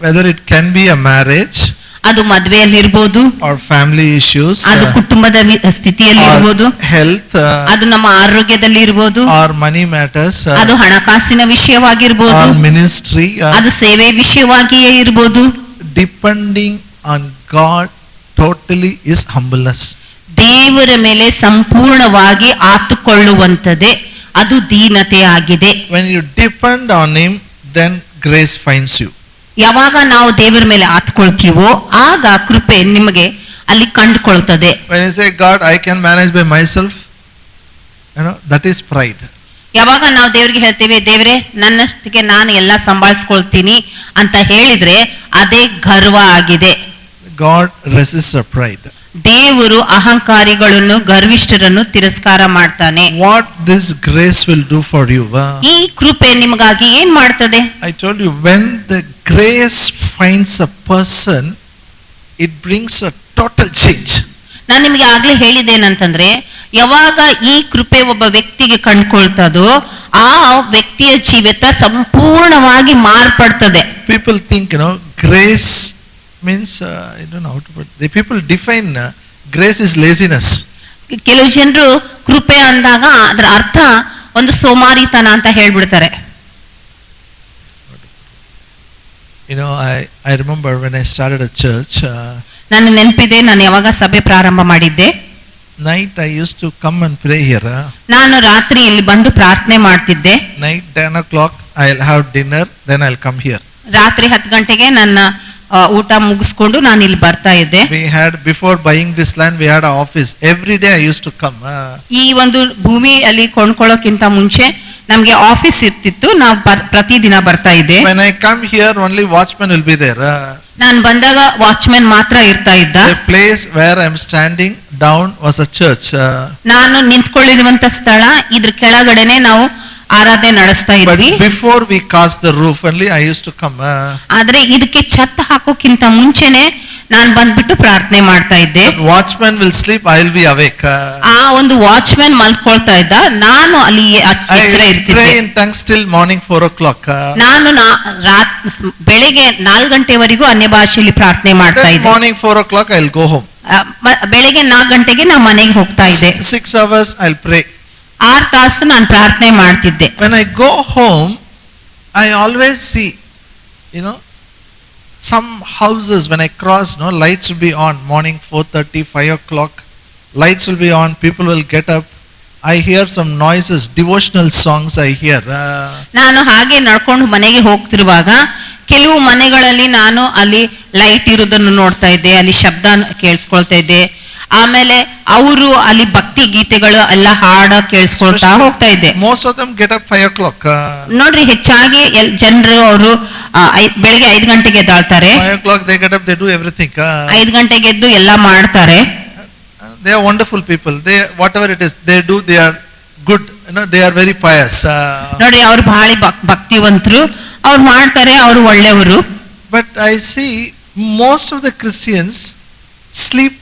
Whether it can be a marriage, ಅದು ಮದುವೆಯಲ್ಲಿ ಇರಬಹುದು, or family issues, ಅದು ಕುಟುಂಬದ ಸ್ಥಿತಿಯಲ್ಲಿ ಇರಬಹುದು, health, ಅದು ನಮ್ಮ ಆರೋಗ್ಯದಲ್ಲಿ ಇರಬಹುದು, or money matters, ಅದು ಹಣಕಾಸಿನ ವಿಷಯವಾಗಿರಬಹುದು, or ministry, ಅದು ಸೇವೆ ವಿಷಯವಾಗಿಯೇ ಇರಬಹುದು. Depending on God totally is humbleness. ದೇವರ ಮೇಲೆ ಸಂಪೂರ್ಣವಾಗಿ ಆತುಕೊಳ್ಳುವಂತದೇ ಅದು ದೀನತೆ ಆಗಿದೆ. When you depend on Him, then grace finds you. ಯಾವಾಗ ನಾವು ದೇವರ ಮೇಲೆ ಆತ್ಕೊಳ್ತೀವೋ ಆಗ ಕೃಪೆ ನಿಮಗೆ ಅಲ್ಲಿ ಕಂಡುಕೊಳ್ತದೆ. When you say, God, I can manage by myself, that is pride. ಯಾವಾಗ ನಾವು ದೇವರಿಗೆ ಹೇಳ್ತೇವೆ, ದೇವರೇ ನನ್ನಷ್ಟಕ್ಕೆ ನಾನು ಎಲ್ಲ ಸಂಭಾಳಿಸ್ಕೊಳ್ತೀನಿ ಅಂತ ಹೇಳಿದ್ರೆ ಅದೇ ಗರ್ವ ಆಗಿದೆ. God resists a pride. ದೇವರು ಅಹಂಕಾರಿಗಳನ್ನು ಗರ್ವಿಷ್ಠರನ್ನು ತಿರಸ್ಕಾರ ಮಾಡ್ತಾನೆ. What this grace will do for you? ಈ ಕೃಪೆ ನಿಮಗಾಗಿ ಏನ್ ಮಾಡ್ತದೆ? I told you, when the grace finds a person, it brings a total change. ನಾನು ನಿಮಗೆ ಆಗ್ಲೇ ಹೇಳಿದ್ದೇನಂತಂದ್ರೆ, ಯಾವಾಗ ಈ ಕೃಪೆ ಒಬ್ಬ ವ್ಯಕ್ತಿಗೆ ಕಂಡುಕೊಳ್ತದೋ ಆ ವ್ಯಕ್ತಿಯ ಜೀವಿತ ಸಂಪೂರ್ಣವಾಗಿ ಮಾರ್ಪಡ್ತದೆ. People think, grace means, I don't know how to put it. The people define grace is laziness. ಕೆಲವು ಜನರು ಕೃಪೆ ಅಂದಾಗ ಅದರ ಅರ್ಥ ಒಂದು ಸೋಮಾರಿತನ ಅಂತ ಹೇಳ್ಬಿಡ್ತಾರೆ. I remember when I started a church. ನನ್ನ ನೆನಪಿದೆ, ನಾನು ಯಾವಾಗ ಸಭೆ ಪ್ರಾರಂಭ ಮಾಡಿದ್ದೆ, night I used to come and pray here. ನಾನು ರಾತ್ರಿ ಇಲ್ಲಿ ಬಂದು ಪ್ರಾರ್ಥನೆ ಮಾಡ್ತಿದ್ದೆ. Night 10 o'clock I'll have dinner, then I'll come here. ರಾತ್ರಿ 10 ಗಂಟೆಗೆ ನನ್ನ ಊಟ ಮುಗಿಸ್ಕೊಂಡು ನಾನು ಇಲ್ಲಿ ಬರ್ತಾ ಇದ್ದೆ. We had, before buying this land, we had an office. Every day I used to come. ಈ ಒಂದು ಭೂಮಿ ಅಲ್ಲಿ ಕೊಂಡ್ಕೊಳ್ಳೋಕ್ಕಿಂತ ಮುಂಚೆ ನಮ್ಗೆ ಆಫೀಸ್ ಇರ್ತಿತ್ತು, ನಾವು ಪ್ರತಿದಿನ ಬರ್ತಾ ಇದ್ದೆ. When I come here, only watchman will be there. ನಾನು ಬಂದಾಗ ವಾಚ್ಮನ್ ಮಾತ್ರ ಇರ್ತಾ ಇದ್ದ. The place where I'm standing down was a church. ನಾನು ನಿಂತ್ಕೊಳ್ಳಿರುವಂತ ಸ್ಥಳ, ಇದ್ರ ಕೆಳಗಡೆನೆ ನಾವು ಆರಾಧನೆ ನಡೆಸ್ತಾ ಇದ್ವಿ. But before we cast the roof, only I used to come. ಆದ್ರೆ ಇದಕ್ಕೆ ಛತ್ ಹಾಕೋಕ್ಕಿಂತ ಮುಂಚೆನೆ ನಾನು ಬಂದ್ಬಿಟ್ಟು ಪ್ರಾರ್ಥನೆ ಮಾಡ್ತಾ ಇದ್ದೆ. Watchman will sleep, I will be awake. ಆ ಒಂದು ವಾಚ್ಮನ್ ಮಲ್ಕೊಳ್ತಾ ಇದ್ದ, ನಾನು ಅಲ್ಲಿ ಎಚ್ಚರ ಇರ್ತಿದ್ದೆ. I pray in tongues till morning 4 o'clock. ನಾನು ಬೆಳಿಗ್ಗೆ 4 ಗಂಟೆವರೆಗೂ ಅನ್ಯ ಭಾಷೆಯಲ್ಲಿ ಪ್ರಾರ್ಥನೆ ಮಾಡ್ತಾ ಇದ್ದೆ. Morning 4 o'clock I'll go home. ಬೆಳಿಗ್ಗೆ 4 ಗಂಟೆಗೆ ನಾನು ಮನೆಗೆ ಹೋಗ್ತಾ ಇದ್ದೆ. 6 hours I'll pray. 6 ತಾಸು ನಾನು ಪ್ರಾರ್ಥನೆ ಮಾಡ್ತಿದ್ದೆ. When I go home, I always see, some houses when I cross, lights will be on. Morning 4:30, 5 o'clock, lights will be on. People will get up. I hear some noises, devotional songs I hear. ನಾನು ಹಾಗೆ ನಡ್ಕೊಂಡು ಮನೆಗೆ ಹೋಗ್ತಿರುವಾಗ ಕೆಲವು ಮನೆಗಳಲ್ಲಿ ನಾನು ಅಲ್ಲಿ light ಇರೋದನ್ನು ನೋಡ್ತಾ ಇದ್ದೆ, ಅಲ್ಲಿ ಶಬ್ದ ಕೇಳಿಸ್ಕೊಳ್ತಾ ಇದ್ದೆ. ಆಮೇಲೆ ಅವರು ಅಲ್ಲಿ ಭಕ್ತಿ ಗೀತೆಗಳು ಎಲ್ಲ ಹಾಡ ಕೇಳಿಸ್ಕೊಳ್ತಾ ಹೋಗ್ತಾ ಇದ್ದೆ. Most of them get up 5 o'clock. ನೋಡ್ರಿ, ಹೆಚ್ಚಾಗಿ ಜನರು ಅವರು ಬೆಳಿಗ್ಗೆ 5 ಗಂಟೆಗೆ ಎದ್ದಾಳ್ತಾರೆ. 5 o'clock they get up, they do everything. 5 ಗಂಟೆಗೆ ಎದ್ದು ಎಲ್ಲ ಮಾಡ್ತಾರೆ. They are wonderful people. They, whatever it is they do, they are good. They are very pious. ನೋಡ್ರಿ, ಅವ್ರು ಬಹಳ ಭಕ್ತಿವಂತರು, ಅವ್ರು ಮಾಡ್ತಾರೆ, ಅವರು ಒಳ್ಳೆಯವರು. But I see most of the Christians sleep,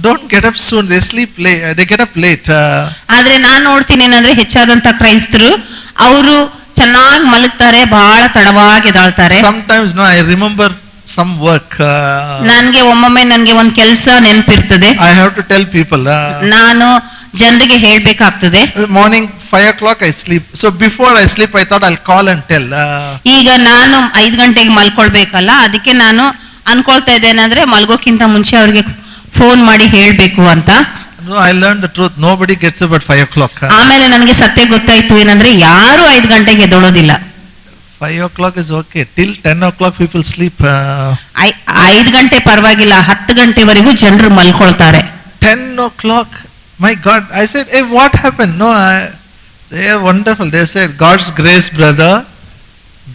don't get up soon. They sleep late. They get up late. ಆದ್ರೆ ನಾನು ನೋಡ್ತೀನಿ ಏನಂದ್ರೆ, ಹೆಚ್ಚಾದಂತ ಕ್ರೈಸ್ತರು ಅವರು ಚೆನ್ನಾಗಿ ಮಲಗ್ತಾರೆ, ಬಹಳ ತಡವಾಗಿ ಎದ್ದೇಳ್ತಾರೆ. Sometimes I remember some work. ನನ್ಗೆ ಒಮ್ಮೊಮ್ಮೆ ನನ್ಗೆ ಒಂದು ಕೆಲಸ ನೆನಪಿರ್ತದೆ. I have to tell people. ನಾನು ಜನರಿಗೆ ಹೇಳ್ಬೇಕಾಗ್ತದೆ. Morning 5 o'clock I sleep. So before I sleep, I thought I'll call and tell. ಈಗ ನಾನು 5 ಗಂಟೆಗೆ ಮಲ್ಕೊಳ್ಬೇಕಲ್ಲ, ಅದಕ್ಕೆ ನಾನು ಅನ್ಕೊಳ್ತಾ ಇದ್ದೇನೆಂದ್ರೆ ಮಲ್ಗೋಕ್ಕಿಂತ ಮುಂಚೆ ಅವ್ರಿಗೆ ಫೋನ್ ಮಾಡಿ ಹೇಳ್ಬೇಕು ಅಂತ. No, I learned the truth. Nobody gets up at 5 o'clock. ಆಮೇಲೆ ನನಗೆ ಸತ್ಯ ಗೊತ್ತಾಯ್ತು ಏನಂದ್ರೆ, ಯಾರು 5 ಗಂಟೆಗೆ ಎದ್ದೇಳೋದಿಲ್ಲ. 5 o'clock is okay. Till 10 o'clock people sleep. 5 ಗಂಟೆ ಪರವಾಗಿಲ್ಲ, 10 ಗಂಟೆವರೆಗೂ ಜನರು ಮಲ್ಕೊಳ್ತಾರೆ. 10 o'clock, my God! I said, hey, what happened? No, they are wonderful. They said, God's grace, brother.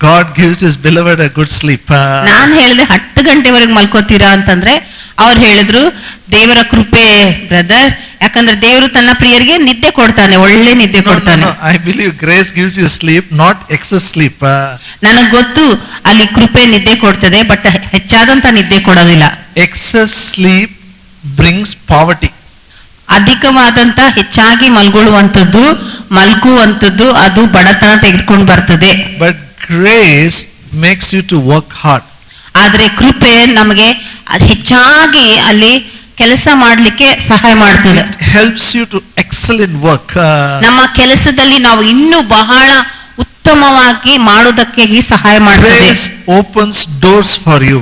God gives his beloved a good sleep. ನಾನು ಹೇಳಿದೆ 10 ಗಂಟೆವರೆಗೆ ಮಲ್ಕೋತೀರಾ ಅಂತಂದ್ರೆ, ಅವ್ರು ಹೇಳಿದ್ರು, ದೇವರ ಕೃಪೆ ಬ್ರದರ್, ಯಾಕಂದ್ರೆ ದೇವರು ತನ್ನ ಪ್ರಿಯರಿಗೆ ನಿದ್ದೆ ಕೊಡ್ತಾನೆ, ಒಳ್ಳೆ ನಿದ್ದೆ ಕೊಡ್ತಾನೆ. I believe grace gives you sleep, not excess sleep. ನನಗೆ ಗೊತ್ತು ಅಲ್ಲಿ ಕೃಪೆ ನಿದ್ದೆ ಕೊಡ್ತದೆ, ಬಟ್ ಹೆಚ್ಚಾದಂತ ನಿದ್ದೆ ಕೊಡೋದಿಲ್ಲ. Excess sleep brings poverty. ಅಧಿಕವಾದಂತ ಹೆಚ್ಚಾಗಿ ಮಲ್ಗುವಂತದ್ದು ಅದು ಬಡತನ ತೆಗೆದುಕೊಂಡು ಬರ್ತದೆ. But grace makes you to work hard. ಆದ್ರೆ ಕೃಪೆ ನಮಗೆ ಹೆಚ್ಚಾಗಿ ಅಲ್ಲಿ ಕೆಲಸ ಮಾಡ್ಲಿಕ್ಕೆ ಸಹಾಯ ಮಾಡ್ತದೆ. It helps you to excel in work. ನಮ್ಮ ಕೆಲಸದಲ್ಲಿ ನಾವು ಇನ್ನೂ ಬಹಳ ಉತ್ತಮವಾಗಿ ಮಾಡೋದಕ್ಕೆ ಸಹಾಯ ಮಾಡ್ತದೆ. Grace opens doors for you.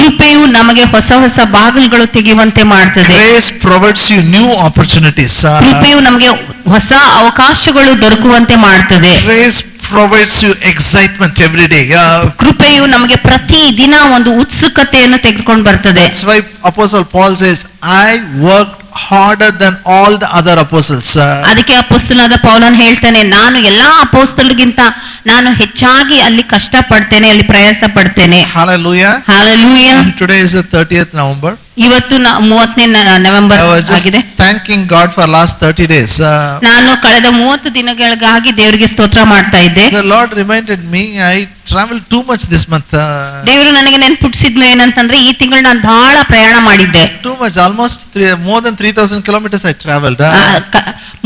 ಕೃಪೆಯು ನಮಗೆ ಹೊಸ ಹೊಸ ಬಾಗಿಲುಗಳು ತೆಗೆಯುವಂತೆ ಮಾಡ್ತದೆ. Grace provides you new opportunities. ಕೃಪೆಯು ನಮಗೆ ಹೊಸ ಅವಕಾಶಗಳು ದೊರಕುವಂತೆ ಮಾಡ್ತದೆ. Grace provides you excitement every day. ಕೃಪೆಯು ನಮಗೆ ಪ್ರತಿ ದಿನ ಒಂದು ಉತ್ಸುಕತೆಯನ್ನು ತೆಗೆದುಕೊಂಡು ಬರ್ತದೆ. That's why Apostle Paul says, I worked harder than all the other apostles. ಅದಕ್ಕೆ ಅಪೊಸ್ತಲನಾದ ಪೌಲನು ಹೇಳ್ತಾನೆ, ನಾನು ಎಲ್ಲಾ ಅಪೊಸ್ತಲರಿಗಿಂತ ನಾನು ಹೆಚ್ಚಾಗಿ ಅಲ್ಲಿ ಕಷ್ಟ ಪಡ್ತೇನೆ, ಅಲ್ಲಿ ಪ್ರಯಾಸ ಪಡ್ತೇನೆ. Hallelujah. Hallelujah. And today is the 30th November. ಇವತ್ತು 30ನೇ ನವೆಂಬರ್ I was just ಆಗಿದೆ. thanking God for last 30 days. ನಾನು ಕಳೆದ 30 ದಿನಗಳಿಗಾಗಿ ದೇವರಿಗೆ ಸ್ತೋತ್ರ ಮಾಡ್ತಾ ಇದ್ದೆ. The Lord reminded me I traveled too much this month. ದೇವರು ನನಗೆ ನೆನಪಿಸಿದ್ನು ಏನಂತಂದ್ರೆ ಈ ತಿಂಗಳು ನಾನು ಬಹಳ ಪ್ರಯಾಣ ಮಾಡಿದ್ದೆ. Too much, almost more than 3,000 kilometers I traveled.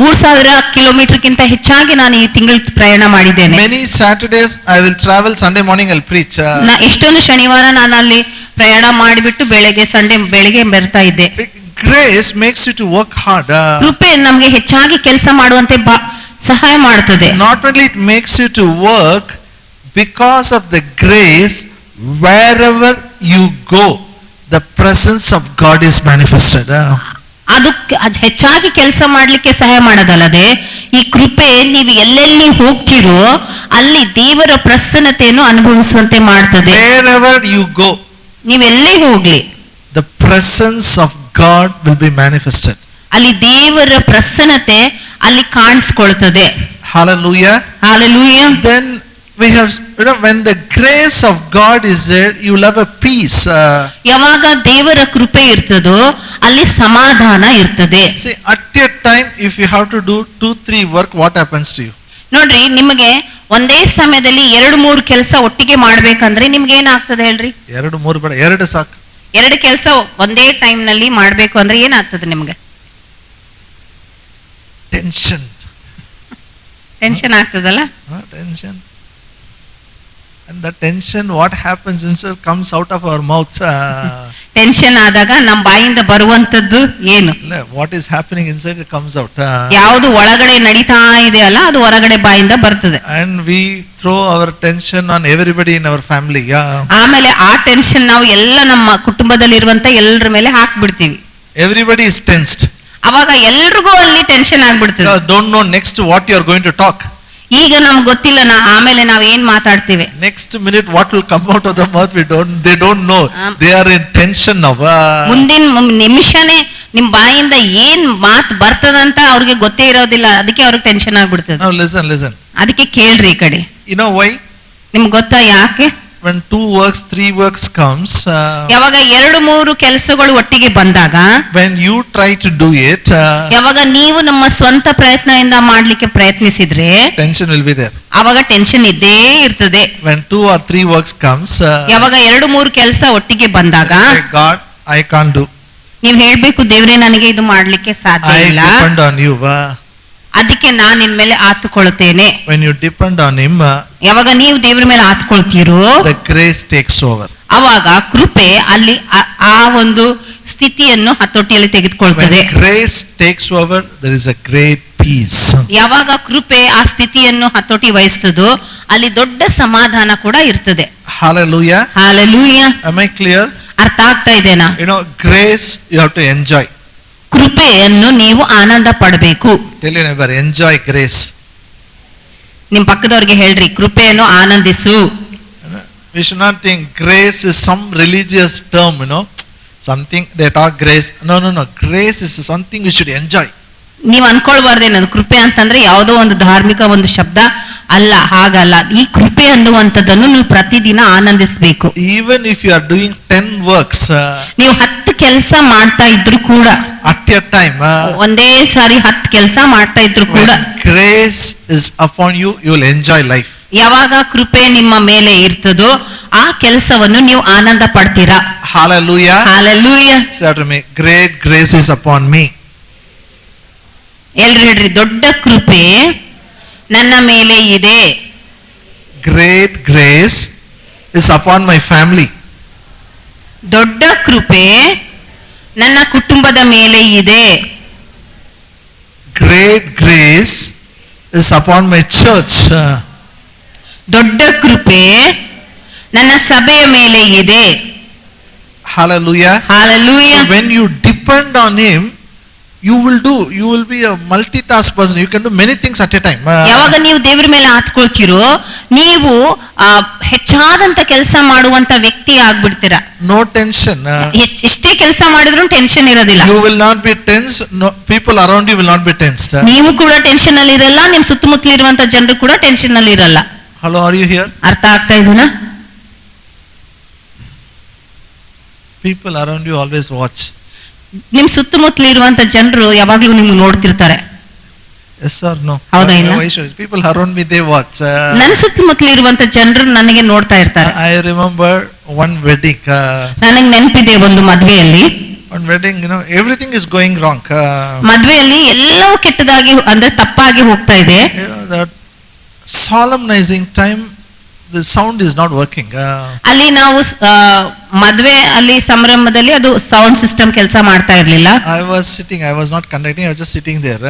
3000 ಕಿಲೋಮೀಟರ್ಗಿಂತ ಹೆಚ್ಚಾಗಿ ನಾನು ಈ ತಿಂಗಳು ಪ್ರಯಾಣ ಮಾಡಿದ್ದೇನೆ. Many Saturdays I will travel, Sunday morning I'll preach. ಎಷ್ಟೊಂದು ಶನಿವಾರ ನಾನು ಅಲ್ಲಿ ಪ್ರಯಾಣ ಮಾಡಿಬಿಟ್ಟು ಬೆಳಗ್ಗೆ ಬರ್ತಾ ಇದ್ದೆ. Grace makes you to work hard. ಕೃಪೆ ನಮಗೆ ಹೆಚ್ಚಾಗಿ ಕೆಲಸ ಮಾಡುವಂತೆ ಸಹಾಯ ಮಾಡುತ್ತದೆ. Not only it makes you to work, because of the grace, wherever you go, the presence of God is manifested. ಅದು ಹೆಚ್ಚಾಗಿ ಕೆಲಸ ಮಾಡ್ಲಿಕ್ಕೆ ಸಹಾಯ ಮಾಡೋದಲ್ಲದೆ ಈ ಕೃಪೆ ನೀವು ಎಲ್ಲೆಲ್ಲಿ ಹೋಗ್ತಿರೋ ಅಲ್ಲಿ ದೇವರ ಪ್ರಸನ್ನತೆಯನ್ನು ಅನುಭವಿಸುವಂತೆ ಮಾಡ್ತದೆ. Wherever you go, ನೀವೆಲ್ಲೇ ಹೋಗ್ಲಿ the presence of God will be manifested. ಅಲ್ಲಿ ದೇವರ ಪ್ರಸನ್ನತೆ ಅಲ್ಲಿ ಕಾಣಿಸ್ಕೊಳ್ತದೆ. Hallelujah. Hallelujah. Then we have, when the grace of God is there, you will have a peace. ಯಾವಾಗ ದೇವರ ಕೃಪೆ ಇರ್ತದೋ ಅಲ್ಲಿ ಸಮಾಧಾನ ಇರ್ತದೆ. See, at a time if you have to do 2-3 work, what happens to you? ನೋಡ್ರಿ, ನಿಮಗೆ ಒಂದೇ ಸಮಯದಲ್ಲಿ 2-3 ಕೆಲಸ ಒಟ್ಟಿಗೆ ಮಾಡ್ಬೇಕಂದ್ರೆ ನಿಮ್ಗೆ ಏನಾಗ್ತದೆ ಹೇಳ್ರಿ? 2-3 ಬೇಡ, 2 ಸಾಕು. 2 ಕೆಲಸ ಒಂದೇ ಟೈಮ್ ನಲ್ಲಿ ಮಾಡ್ಬೇಕು ಅಂದ್ರೆ ಏನಾಗ್ತದೆ ನಿಮ್ಗೆ? ಟೆನ್ಷನ್ ಆಗ್ತದಲ್ಲ? Tension. And the tension, what happens inside comes out of our mouth. Tension ಆದಾಗ ನಮ್ಮ ಬಾಯಿಂದ ಬರುವಂತದ್ದು ಏನು? What is happening inside it comes out. ಯಾವುದು ಒಳಗಡೆ ನಡೀತಾ ಇದೆಯಲ್ಲ ಅದು ಹೊರಗಡೆ ಬಾಯಿಂದ ಬರ್ತದೆ. And we throw our tension on everybody in our family. ಆಮೇಲೆ ಆ ಟೆನ್ಷನ್ ನಾವು ಎಲ್ಲ ನಮ್ಮ ಕುಟುಂಬದಲ್ಲಿ ಇರುವಂತ ಎಲ್ಲರ ಮೇಲೆ ಹಾಕ್ಬಿಡ್ತೀವಿ. Everybody is tensed. ಅವಾಗ ಎಲ್ರಿಗೂ ಅಲ್ಲಿ ಟೆನ್ಷನ್ ಆಗ್ಬಿಡ್ತದೆ. Don't know next what you are going to talk. ಈಗ ನಮ್ಗೆ ಗೊತ್ತಿಲ್ಲ ಆಮೇಲೆ ನಾವ್ ಏನ್ ಮಾತಾಡ್ತೀವಿ. Next minute what will come out of the mouth, they don't know. They are in tension now. ಮುಂದಿನ ನಿಮಿಷನೇ ನಿಮ್ ಬಾಯಿಂದ ಏನ್ ಮಾತು ಬರ್ತದಂತ ಅವ್ರಿಗೆ ಗೊತ್ತೇ ಇರೋದಿಲ್ಲ. ಅದಕ್ಕೆ ಅವ್ರಿಗೆ ಟೆನ್ಷನ್ ಆಗ್ಬಿಡ್ತದೆ. Now listen. ಅದಕ್ಕೆ ಕೇಳ್ರಿ ಈ ಕಡೆ. You know why? ನಿಮ್ಗೆ ಗೊತ್ತಾ ಯಾಕೆ? When 2 works, 3 works comes, ಯಾವಾಗ 2-3 ಕೆಲಸಗಳು ಒಟ್ಟಿಗೆ ಬಂದಾಗ, when you try to do it, ಯಾವಾಗ ನೀವು ನಮ್ಮ ಸ್ವಂತ ಪ್ರಯತ್ನದಿಂದ ಮಾಡ್ಲಿಕ್ಕೆ ಪ್ರಯತ್ನಿಸಿದ್ರೆ tension will be there. ಅವಾಗ ಟೆನ್ಷನ್ ಇದ್ದೇ ಇರ್ತದೆ. When 2 or 3 works comes, ಯಾವಾಗ 2-3 ಕೆಲಸ ಒಟ್ಟಿಗೆ ಬಂದಾಗ, God, I can't do. ನೀವು ಹೇಳ್ಬೇಕು, ದೇವ್ರೆ ನನಗೆ ಇದು ಮಾಡ್ಲಿಕ್ಕೆ ಸಾಧ್ಯ ಇಲ್ಲ. I depend on you. ಅದಕ್ಕೆ ನಾನು ನಿನ್ ಮೇಲೆ ಆತುಕೊಳ್ತೇನೆ. When you depend on him, ಯಾವಾಗ ನೀವು ದೇವ್ರ ಮೇಲೆ ಆತ್ಕೊಳ್ತೀರೋ the grace takes over. ಅವಾಗ ಕೃಪೆ ಅಲ್ಲಿ ಆ ಒಂದು ಸ್ಥಿತಿಯನ್ನು ಹತೋಟಿಯಲ್ಲಿ ತೆಗೆದುಕೊಳ್ತದೆ. When grace takes over, there is a great peace. ಯಾವಾಗ ಕೃಪೆ ಆ ಸ್ಥಿತಿಯನ್ನು ಹತೋಟಿ ವಹಿಸ್ತದೋ ಅಲ್ಲಿ ದೊಡ್ಡ ಸಮಾಧಾನ ಕೂಡ ಇರ್ತದೆ. Hallelujah. Hallelujah. Am I clear? ಅರ್ಥ ಆಗ್ತಾ ಇದೆನಾ? Grace you have to enjoy. ಕೃಪೆಯನ್ನು ನೀವು ಆನಂದ ಪಡಬೇಕು. Tell your neighbor, enjoy grace. ನಿಮ್ ಪಕ್ಕದವ್ರಿಗೆ ಹೇಳ್ರಿ, ಕೃಪೆಯನ್ನು ಆನಂದಿಸು. We should not think grace is some religious term, something they talk grace. No. Grace is something we should enjoy. ನೀವು ಅನ್ಕೊಳ್ಬಾರ್ದೇನದು ಕೃಪೆ ಅಂತಂದ್ರೆ ಯಾವುದೋ ಒಂದು ಧಾರ್ಮಿಕ ಒಂದು ಶಬ್ದ ಅಲ್ಲ, ಹಾಗಲ್ಲ. ಈ ಕೃಪೆ ಅನ್ನುವಂಥದ್ದನ್ನು ನೀವು ಪ್ರತಿದಿನ ಆನಂದಿಸಬೇಕು. Even if you are doing 10 works, ನೀವು 10 ಕೆಲಸ ಮಾಡ್ತಾ ಇದ್ರು ಕೂಡ, at a time, ಒಂದೇ ಸಾರಿ 10 ಕೆಲಸ ಮಾಡ್ತಾ ಇದ್ರು ಕೂಡ, grace is upon you, you will enjoy life. ಯಾವಾಗ ಕೃಪೆ ನಿಮ್ಮ ಮೇಲೆ ಇರ್ತದೋ ಆ ಕೆಲಸವನ್ನು ನೀವು ಆನಂದ ಪಡ್ತೀರಾ. Hallelujah. Hallelujah. Say to me, great grace is upon me. ಎಲ್ರು ಹೇಳ್ರಿ, ದೊಡ್ಡ ಕೃಪೆ ನನ್ನ ಮೇಲೆ ಇದೆ. Great grace is upon my family. ದೊಡ್ಡ ಕೃಪೆ ನನ್ನ ಕುಟುಂಬದ ಮೇಲೆ ಇದೆ. Great grace is upon my church. ದೊಡ್ಡ ಕೃಪೆ ನನ್ನ ಸಭೆಯ ಮೇಲೆ ಇದೆ. Hallelujah. Hallelujah. So when you depend on him, you will be a multitask person. You can do many things at a time. ಯಾವಾಗ ನೀವು ದೇವರ ಮೇಲೆ ಆತ್ಕೊಳ್ತೀರೋ ನೀವು ಹೆಚ್ಚಾದಂತ ಕೆಲಸ ಮಾಡುವಂತ ವ್ಯಕ್ತಿ ಆಗ್ಬಿಡ್ತೀರಾ. No tension. ಎಷ್ಟೇ ಕೆಲಸ ಮಾಡಿದ್ರು ಟೆನ್ಷನ್ ಇರೋದಿಲ್ಲ. You will not be tense. No, people around you will not be tensed. ನೀವು ಕೂಡ ಟೆನ್ಷನ್ ಅಲ್ಲಿ ಇರಲ್ಲ, ನಿಮ್ ಸುತ್ತಮುತ್ತಲು ಇರುವಂತ ಜನರು ಕೂಡ ಟೆನ್ಷನ್ ಅಲ್ಲಿ ಇರಲ್ಲ. Hello, are you here? ಅರ್ಥ ಆಗ್ತಾ ಇದೆನಾ? people around you always watch. ನಿಮ್ ಸುತ್ತಮುತ್ತಲು ಇರುವಂತ ಜನರು ಯಾವಾಗ್ಲೂ ನಿಮ್ಗೆ ನೋಡ್ತಿರ್ತಾರೆ. Yes or no? ಹೌದಾ ಇಲ್ಲ? Why should people around me they watch? ನನ್ನ ಸುತ್ತಮುತ್ತಲು ಇರುವಂತ ಜನರು ನನಗೆ ನೋಡ್ತಾ ಇರ್ತಾರೆ. I remember one wedding. ನನಗೆ ನೆನಪಿದೆ ಒಂದು ಮದ್ವೆಯಲ್ಲಿ. One wedding, everything is going wrong. ಮದ್ವೆಯಲ್ಲಿ ಎಲ್ಲವೂ ಕೆಟ್ಟದಾಗಿ ಅಂದ್ರೆ ತಪ್ಪಾಗಿ ಹೋಗ್ತಾ ಇದೆ. That solemnizing time, the sound is not working. ಅಲ್ಲಿ ನಾವು ಮದ್ವೆ ಅಲ್ಲಿ ಸಂಭ್ರಮದಲ್ಲಿ ಅದು ಸೌಂಡ್ ಸಿಸ್ಟಮ್ ಕೆಲಸ ಮಾಡ್ತಾ ಇರ್ಲಿಲ್ಲ. I was not conducting, I was just sitting there.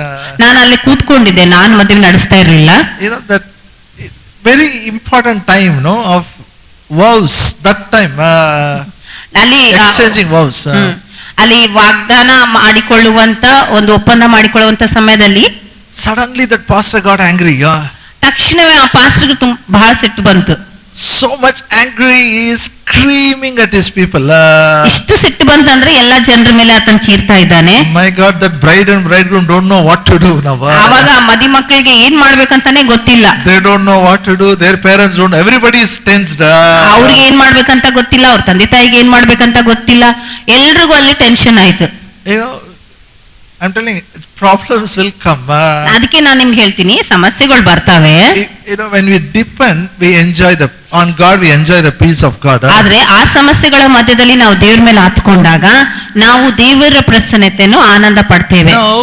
ನಾನು ಅಲ್ಲಿ ಕೂತ್ಕೊಂಡಿದ್ದೆ, ನಾನು ಮದ್ವೆ ನಡೆಸ್ತಾ ಇರ್ಲಿಲ್ಲ. That very important time, of vows, that time, ಅಲ್ಲಿ exchanging vows. ಅಲ್ಲಿ ವಾಗ್ದಾನ ಮಾಡಿಕೊಳ್ಳುವಂತ ಒಂದು ಒಪ್ಪಂದ ಮಾಡಿಕೊಳ್ಳುವಂತ ಸಮಯದಲ್ಲಿ suddenly that pastor got angry. ತಕ್ಷಣವೇ ಆ ಪಾಸ್ಟರ್ಗೆ ಬಹಳ ಸಿಟ್ಟು ಬಂತು. So much angry, he is screaming at his people. ಇಷ್ಟು ಸಿಟ್ಟು ಬಂತಂದ್ರೆ ಎಲ್ಲಾ ಜನರ ಮೇಲೆ ಆತನ ಚೀರ್ತಾ ಇದ್ದಾನೆ. My God, that bride and bridegroom don't know what to do now. ಆವಾಗ ಮದಿ ಮಕ್ಕಳಿಗೆ ಏನ್ ಮಾಡ್ಬೇಕಂತಾನೆ ಗೊತ್ತಿಲ್ಲ. They don't know what to do, their parents don't, everybody is tensed. ಅವ್ರಿಗೆ ಏನ್ ಮಾಡ್ಬೇಕಂತ ಗೊತ್ತಿಲ್ಲ, ಅವ್ರ ತಂದೆ ತಾಯಿಗೆ ಏನ್ ಮಾಡ್ಬೇಕಂತ ಗೊತ್ತಿಲ್ಲ, ಎಲ್ರಿಗೂ ಅಲ್ಲಿ ಟೆನ್ಷನ್ ಆಯ್ತು. I'm telling you, problems will come. ಅದಕ್ಕೆ ನಾನು ನಿಮ್ಗೆ ಹೇಳ್ತೀನಿ, ಸಮಸ್ಯೆಗಳು ಬರ್ತಾವೆ. When we depend, we enjoy on God, we enjoy the peace of God. ಆದ್ರೆ ಆ ಸಮಸ್ಯೆಗಳ ಮಧ್ಯದಲ್ಲಿ ನಾವು ದೇವರ ಮೇಲೆ ಹತ್ಕೊಂಡಾಗ ನಾವು ದೇವರ ಪ್ರಸನ್ನತೆಯನ್ನು ಆನಂದ ಪಡ್ತೇವೆ. Now,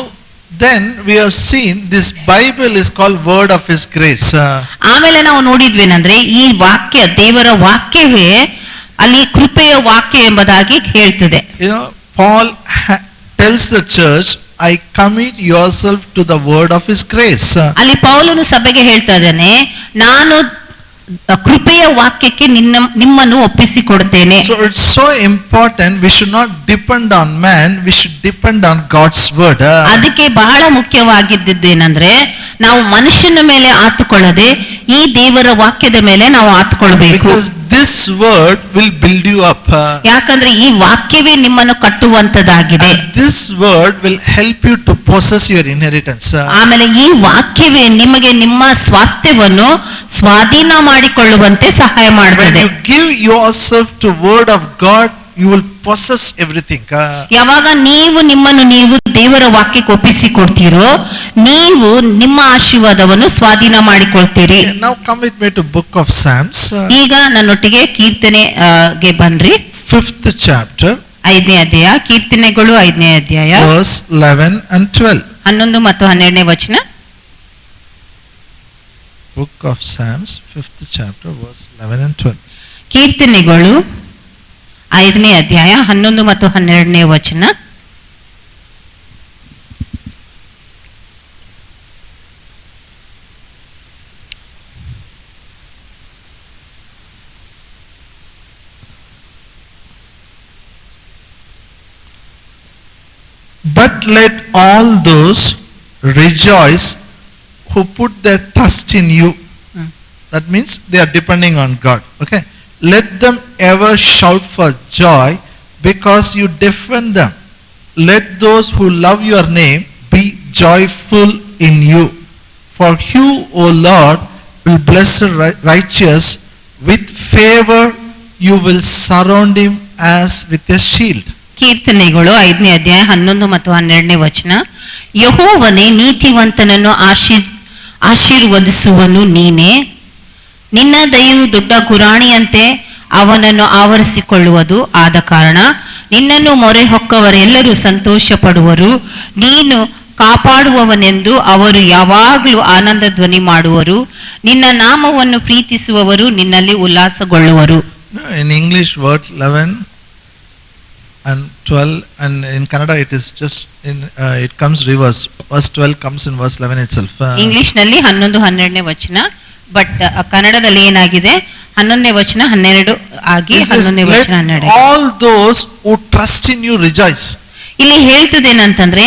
then we have seen this Bible is called word of His grace. ಆಮೇಲೆ ನಾವು ನೋಡಿದ್ವೇನಂದ್ರೆ ಈ ವಾಕ್ಯ, ದೇವರ ವಾಕ್ಯವೇ ಅಲ್ಲಿ ಕೃಪೆಯ ವಾಕ್ಯ ಎಂಬುದಾಗಿ ಹೇಳ್ತದೆ. Paul tells the church, I commit yourself to the word of His grace. ಅಲ್ಲಿ ಪೌಲನು ಸಭೆಗೆ ಹೇಳ್ತಾ ಇದ್ದಾನೆ, ನಾನು ಕೃಪೆಯ ವಾಕ್ಯಕ್ಕೆ ನಿಮ್ಮನ್ನು ಒಪ್ಪಿಸಿಕೊಡ್ತೇನೆ. So it's so important, we should not depend on man, we should depend on God's word. ಅದಕ್ಕೆ ಬಹಳ ಮುಖ್ಯವಾಗಿದ್ದೇನೆಂದ್ರೆ ನಾವು ಮನುಷ್ಯನ ಮೇಲೆ ಆತುಕೊಳ್ಳದೆ ಈ ದೇವರ ವಾಕ್ಯದ ಮೇಲೆ ನಾವು ಆತುಕೊಳ್ಬೇಕು. Because this word will build you up. ಯಾಕಂದ್ರೆ ಈ ವಾಕ್ಯವೇ ನಿಮ್ಮನ್ನು ಕಟ್ಟುವಂತದಾಗಿದೆ. This word will help you to possess your inheritance. ಆಮೇಲೆ ಈ ವಾಕ್ಯವೇ ನಿಮಗೆ ನಿಮ್ಮ ಸ್ವಾಸ್ಥ್ಯವನ್ನು ಸ್ವಾಧೀನ ಮಾಡಿಕೊಳ್ಳುವಂತೆ ಸಹಾಯ ಮಾಡುತ್ತದೆ. When you give yourself to word of God, you will possess everything. ಯಾವಾಗ ನೀವು ನಿಮ್ಮನ್ನು ನೀವು ದೇವರ ವಾಕ್ಯಕ್ಕೆ ಒಪ್ಪಿಸಿಕೊಡ್ತೀರೋ ನೀವು ನಿಮ್ಮ ಆಶೀರ್ವಾದವನ್ನು ಸ್ವಾಧೀನ ಮಾಡಿಕೊಳ್ತೀರಿ. Now come with me to book of Psalms. ಈಗ ನನ್ನೊಟ್ಟಿಗೆ ಕೀರ್ತನೆಗೆ ಬನ್ರಿ. 5th chapter. 5ನೇ ಅಧ್ಯಾಯ, ಕೀರ್ತನೆಗಳು 5ನೇ ಅಧ್ಯಾಯ, verse 11 and 12. 11 ಮತ್ತು 12ನೇ ವಚನ. Book of Psalms, 5th chapter, verse 11 and 12. ಕೀರ್ತನೆಗಳು 5ನೇ ಅಧ್ಯಾಯ 11 ಮತ್ತು 12ನೇ ವಚನ. But let all those rejoice who put their trust in you. That means they are depending on God. Okay. Let them ever shout for joy because you defend them. Let those who love your name be joyful in you. For you, O Lord, will bless the righteous. With favor you will surround him as with a shield. ಕೀರ್ತನೆಗಳು 5ನೇ ಅಧ್ಯಾಯ 11 ಮತ್ತು 12ನೇ ವಚನ. ಯೆಹೋವನೇ ನೀತಿವಂತನನ್ನು ಆಶೀರ್ವದಿಸುವನು ನೀನೇ. ನಿನ್ನ ದಯೆಯು ದೊಡ್ಡ ಗುರಾಣಿಯಂತೆ ಅವನನ್ನು ಆವರಿಸಿಕೊಳ್ಳುವುದು. ಆದ ಕಾರಣ ನಿನ್ನನ್ನು ಮೊರೆ ಹೊಕ್ಕವರೆಲ್ಲರೂ ಸಂತೋಷ ಪಡುವರು. ನೀನು ಕಾಪಾಡುವವನೆಂದು ಅವರು ಯಾವಾಗಲೂ ಆನಂದ ಧ್ವನಿ ಮಾಡುವರು. ನಿನ್ನ ನಾಮವನ್ನು ಪ್ರೀತಿಸುವವರು ನಿನ್ನಲ್ಲಿ ಉಲ್ಲಾಸಗೊಳ್ಳುವರು. In English, word 11 and 12, and in Kannada it is just it comes reverse. Verse 12 comes in verse 11 itself. English ನಲ್ಲಿ 11 12ನೇ ವಚನ, ಬಟ್ ಕನ್ನಡದಲ್ಲಿ ಏನಾಗಿದೆ 11ನೇ ವಚನ 12 ಆಗಿ 11ನೇ ವಚನ 12. All those who trust in you rejoice. ಇಲ್ಲಿ ಹೇಳ್ತದೇನಂತಂದ್ರೆ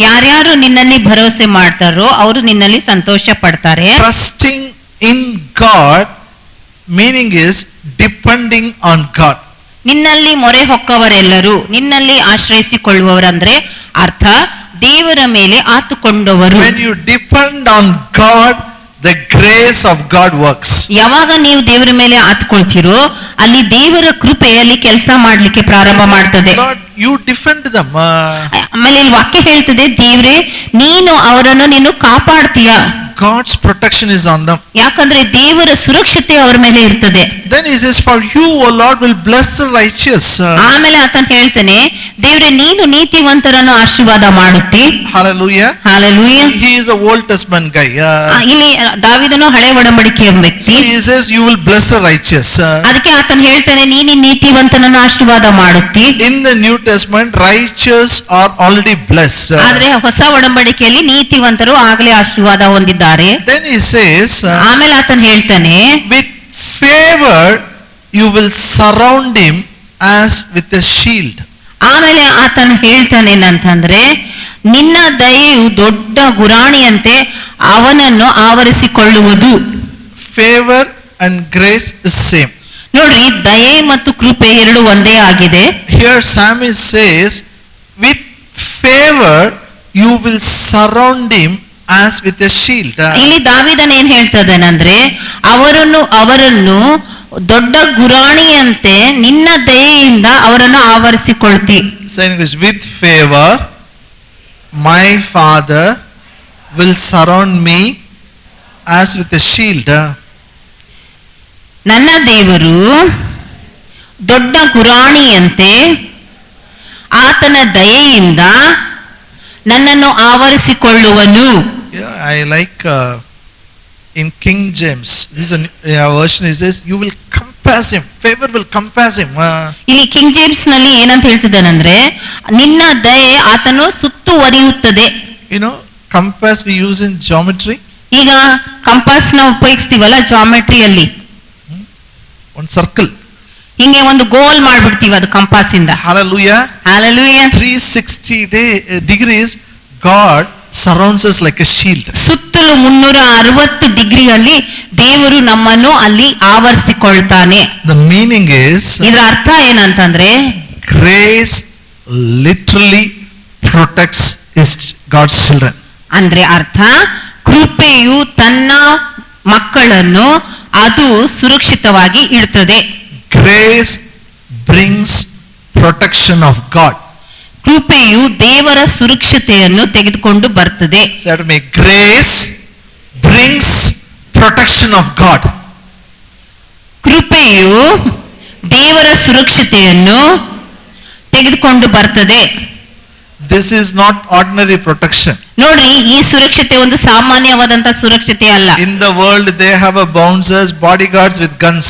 ಯಾರ್ಯಾರು ನಿನ್ನಲ್ಲಿ ಭರವಸೆ ಮಾಡ್ತಾರೋ ಅವರು ನಿನ್ನಲ್ಲಿ ಸಂತೋಷ ಪಡ್ತಾರೆ. Trusting in God meaning is depending on God. ನಿನ್ನಲ್ಲಿ ಮೊರೆ ಹೊಕ್ಕವರೆಲ್ಲರೂ, ನಿನ್ನಲ್ಲಿ ಆಶ್ರಯಿಸಿಕೊಳ್ಳುವವರಂದ್ರೆ ಅರ್ಥ ದೇವರ ಮೇಲೆ ಆತುಕೊಂಡವರು. When you depend on God, the grace of God works. ಯಾವಾಗ ನೀವು ದೇವರ ಮೇಲೆ ಹತ್ಕೊಳ್ತೀರೋ ಅಲ್ಲಿ ದೇವರ ಕೃಪೆ ಅಲ್ಲಿ ಕೆಲಸ ಮಾಡ್ಲಿಕ್ಕೆ ಪ್ರಾರಂಭ ಮಾಡ್ತದೆ. Lord, you defend them. ಆಮೇಲೆ ಇಲ್ಲಿ ವಾಕ್ಯ ಹೇಳ್ತದೆ, ದೇವ್ರೆ ನೀನು ಅವರನ್ನು ನೀನು ಕಾಪಾಡ್ತೀಯ. God's protection is on them. ಯಾಕಂದ್ರೆ ದೇವರ ಸುರಕ್ಷತೆ ಅವರ ಮೇಲೆ ಇರ್ತದೆ. Then he says, for you, O Lord, will bless the righteous. ಆಮೇಲೆ ಆತನ ಹೇಳ್ತಾನೆ, ದೇವ್ರೆ ನೀನು ನೀತಿವಂತರನ್ನು ಆಶೀರ್ವಾದ ಮಾಡುತ್ತಿ. Hallelujah. Hallelujah. He is a Old Testament guy. ಇಲ್ಲಿ ದಾವೀದನು ಹಳೆ ಒಡಂಬಡಿಕೆಯ ವ್ಯಕ್ತಿ. So he says, you will bless the righteous. ಅದಕ್ಕೆ ಆತನ ಹೇಳ್ತಾನೆ, ನೀನು ನೀತಿವಂತನನ್ನು ಆಶೀರ್ವಾದ ಮಾಡುತ್ತಿ. In the New Testament, righteous are already blessed. ಆದ್ರೆ ಹೊಸ ಒಡಂಬಡಿಕೆಯಲ್ಲಿ ನೀತಿವಂತರು ಆಗಲೇ ಆಶೀರ್ವಾದ ಹೊಂದಿದ್ದಾರೆ. Then he says, ಆಮೇಲೆ ಆತನ ಹೇಳ್ತಾನೆ, with favor you will surround him as with a shield. ಆಮೇಲೆ ಆತನ ಹೇಳ್ತಾನೆ ಏನಂತಂದ್ರೆ, ನಿನ್ನ ದಯೆಯು ದೊಡ್ಡ ಗುರಾಣಿಯಂತೆ ಅವನನ್ನು ಆವರಿಸಿಕೊಳ್ಳುವುದು. Favor and grace is same. ನೋಡ್ರಿ, ದಯೆ ಮತ್ತು ಕೃಪೆ ಎರಡು ಒಂದೇ ಆಗಿದೆ. Here Psalmist says, with favor you will surround him as with a shield. ಇಲ್ಲಿ ದಾವೀದನ ಏನ್ ಹೇಳ್ತದನಂದ್ರೆ, ಅವರನ್ನು ದೊಡ್ಡ ಗುರಾಣಿಯಂತೆ ನಿನ್ನ ದಯೆಯಿಂದ ಅವರನ್ನು ಆವರಿಸಿಕೊಳ್ತಿ. Saying this, with favor my Father will surround me as with a shield. ನನ್ನ ದೇವರು ದೊಡ್ಡ ಗುರಾಣಿಯಂತೆ ಆತನ ದಯೆಯಿಂದ ನನ್ನನ್ನು ಆವರಿಸಿಕೊಳ್ಳುವನು. I like in King James, this is a version, it says, you will compass him, favor will compass him. ಇಲ್ಲಿ king James ನಲ್ಲಿ ಏನಂತ ಹೇಳ್ತಿದ್ದಾನಂದ್ರೆ, ನಿನ್ನ ದಯೆ ಆತನು ಸುತ್ತುವರಿಯುತ್ತದೆ. You know, compass we use in geometry. ಈಗ ಕಂಪಾಸ್ ನಾವು ಉಪಯೋಗಿಸ್ತೀವಲ್ಲ ಜಾಮೆಟ್ರಿಯಲ್ಲಿ, one circle. ಹಿಂಗೆ ಒಂದು ಗೋಲ್ ಮಾಡ್ಬಿಡ್ತೀವಿ ಅದು ಕಂಪಾಸ್ ಇಂದ. Hallelujah. Hallelujah. 360 degrees God surrounds us like a shield. ಸುತ್ತಲೂ 360 ಡಿಗ್ರಿಯಲ್ಲಿ ದೇವರು ನಮ್ಮನ್ನು ಅಲ್ಲಿ ಆವರಿಸಿಕೊಳ್ತಾನೆ. The meaning is, ಇದರ ಅರ್ಥ ಏನಂತಂದ್ರೆ, grace literally protects God's children. ಅಂದ್ರೆ ಅರ್ಥ, ಕೃಪೆಯು ತನ್ನ ಮಕ್ಕಳನ್ನು ಅದು ಸುರಕ್ಷಿತವಾಗಿ ಇಡ್ತದೆ. Grace brings protection of God. ಕೃಪೆಯು ದೇವರ ಸುರಕ್ಷತೆಯನ್ನು ತೆಗೆದುಕೊಂಡು ಬರ್ತದೆ. Say to me, grace brings protection of God. ಕೃಪೆಯು ದೇವರ ಸುರಕ್ಷತೆಯನ್ನು ತೆಗೆದುಕೊಂಡು ಬರ್ತದೆ. This is not ordinary protection. ನೋಡ್ರಿ, ಈ ಸುರಕ್ಷತೆ ಒಂದು ಸಾಮಾನ್ಯವಾದಂತ ಸುರಕ್ಷತೆ ಅಲ್ಲ. In the world they have a bouncers, bodyguards with guns.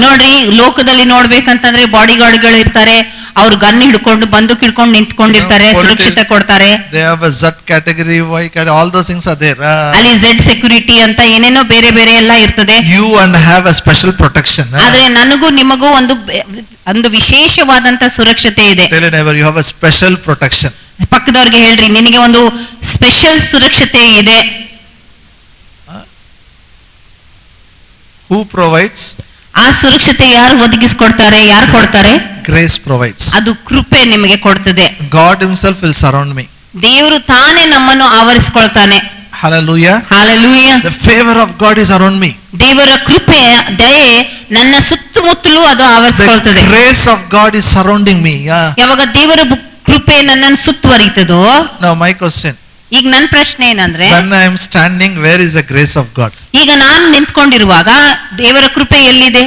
ನೋಡ್ರಿ, ಲೋಕದಲ್ಲಿ ನೋಡ್ಬೇಕಂತಂದ್ರೆ ಬಾಡಿಗಾರ್ಡ್ ಗಳು ಇರ್ತಾರೆ, ಅವ್ರು ಗನ್ ಹಿಡ್ಕೊಂಡು ಬಂದೂಕ್ ಹಿಡ್ಕೊಂಡು ನಿಂತ್ಕೊಂಡಿರ್ತಾರೆ, ಸುರಕ್ಷತೆ ಕೊಡ್ತಾರೆ. They have a Z category, Y category, all those things are there. ಅಲ್ಲಿ Z ಸೆಕ್ಯೂರಿಟಿ ಅಂತ ಏನೇನೋ ಬೇರೆ ಬೇರೆ ಎಲ್ಲ ಇರ್ತದೆ. You and have a special protection. ಆದ್ರೆ ನನಗೂ ನಿಮಗೂ ಒಂದು ವಿಶೇಷವಾದಂತ ಸುರಕ್ಷತೆ ಇದೆ. Tell your neighbor, you have a special protection. ಪಕ್ಕದವ್ರಿಗೆ ಹೇಳ್ರಿ, ನಿನಗೆ ಒಂದು ಸ್ಪೆಷಲ್ ಸುರಕ್ಷತೆ ಇದೆ. Who provides? ಆ ಸುರಕ್ಷತೆ ಯಾರು ಒದಗಿಸಿಕೊಡ್ತಾರೆ? ಯಾರು ಕೊಡ್ತಾರೆ? Grace provides. ಅದು ಕೃಪೆ ನಿಮಗೆ ಕೊಡ್ತದೆ. God himself will surround me. ದೇವರು ತಾನೇ ನಮ್ಮನ್ನು ಆವರಿಸಿಕೊಳ್ತಾನೆ. Hallelujah. Hallelujah. The favor of God is around me. ದೇವರ ಕೃಪೆ ದಯೆ ನನ್ನ ಸುತ್ತಮುತ್ತಲೂ ಅದು ಆವರಿಸಿಕೊಳ್ತದೆ. The grace of God is surrounding me. ಯಾವಾಗ ದೇವರ ಕೃಪೆ ನನ್ನನ್ನು ಸುತ್ತುವರಿತದೋ. Now my question. ಈಗ ನನ್ನ ಪ್ರಶ್ನೆ ಏನಂದ್ರೆ, when I am standing, where is the grace of God? ಈಗ ನಾನು ನಿಂತ್ಕೊಂಡಿರುವಾಗ ದೇವರ ಕೃಪೆ ಎಲ್ಲಿದೆ?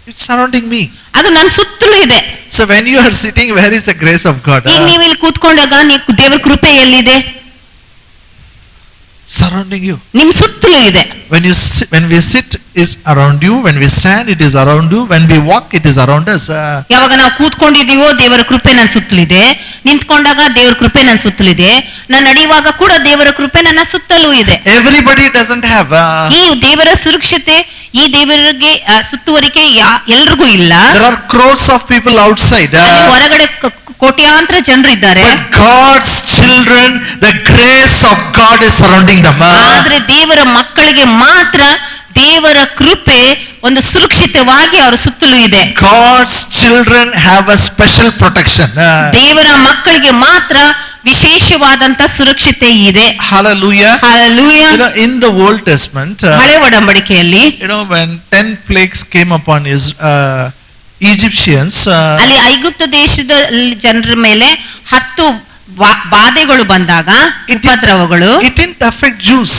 It's surrounding me. ಅದು ನನ್ನ ಸುತ್ತಲೂ ಇದೆ. So when you are sitting, where is the grace of God? ಈಗ ನೀವು ಇಲ್ಲಿ ಕೂತ್ಕೊಂಡಾಗ ದೇವರ ಕೃಪೆ ಎಲ್ಲಿದೆ? Surrounding you. ನಿಮ್ ಸುತ್ತಲೂ ಇದೆ. When we sit is around you, when we stand it is around you, when we walk it is around us. ಯಾವಾಗ ನಾವು ಕೂತ್ಕೊಂಡಿದೀವೋ ದೇವರ ಕೃಪೆ ನನ್ನ ಸುತ್ತಲಿದೆ, ನಿಂತ್ಕೊಂಡಾಗ ದೇವರ ಕೃಪೆ ನನ್ನ ಸುತ್ತಲಿದೆ, ನಾನು ನಡೆಯುವಾಗ ಕೂಡ ದೇವರ ಕೃಪೆ ನನ್ನ ಸುತ್ತಲೂ ಇದೆ. Everybody doesn't have. ಈ ದೇವರ ಸುರಕ್ಷತೆ, ಈ ದೇವರಿಗೆ ಸುತ್ತುವರಿಕೆ ಎಲ್ರಿಗೂ ಇಲ್ಲ. There are crores of people outside. ಹೊರಗಡೆ ಕೋಟ್ಯಾಂತರ ಜನರು ಇದ್ದಾರೆ. But God's children, the grace of God is surrounding them. ಆದ್ರೆ ದೇವರ ಮಕ್ಕಳಿಗೆ ಮಾತ್ರ ದೇವರ ಕೃಪೆ ಒಂದು ಸುರಕ್ಷಿತವಾಗಿ ಅವರ ಸುತ್ತಲೂ ಇದೆ. God's children have a special protection. ದೇವರ ಮಕ್ಕಳಿಗೆ ಮಾತ್ರ ವಿಶೇಷವಾದಂತ ಸುರಕ್ಷತೆ ಇದೆ. Hallelujah. Hallelujah. You know, in the Old Testament, ಹಳೆ ಒಡಂಬಡಿಕೆಯಲ್ಲಿ when 10 plagues came upon Egyptians, ಅಲ್ಲಿ ಐಗುಪ್ತ ದೇಶದ ಜನರ ಮೇಲೆ 10 ಬಾಧೆಗಳು ಬಂದಾಗ, ಉಪದ್ರವಗಳು, it didn't affect Jews.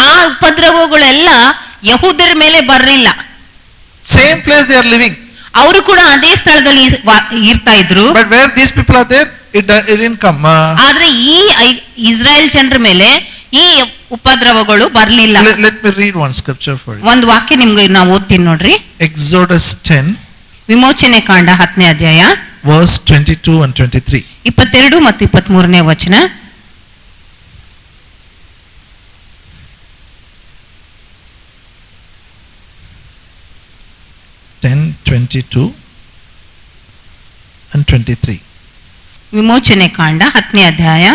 ಆ ಉಪದ್ರವಗಳೆಲ್ಲ ಯಹೂದರ ಮೇಲೆ ಬರಲಿಲ್ಲ. Same place they are living. ಅವರು ಕೂಡ ಅದೇ ಸ್ಥಳದಲ್ಲಿ ಇರ್ತಾ ಇದ್ರು. But where these people are there, it didn't come. ಆದ್ರೆ ಈ ಇಸ್ರಾಯೇಲ್ ಜನರ ಮೇಲೆ ಈ ಉಪದ್ರವಗಳು ಬರಲಿಲ್ಲ. Let me read one scripture for you. ಒಂದು ವಾಕ್ಯ ನಿಮ್ಗೆ ನಾವು ಓದ್ತೀನಿ ನೋಡ್ರಿ. Exodus 10, ವಿಮೋಚನೆ ಕಾಂಡ 10ನೇ ಅಧ್ಯಾಯ verse 22 and 23. 22 ಮತ್ತು 23ನೇ ವಚನ. and 23. ವಿಮೋಚನೆ ಕಾಂಡ 10ನೇ ಅಧ್ಯಾಯ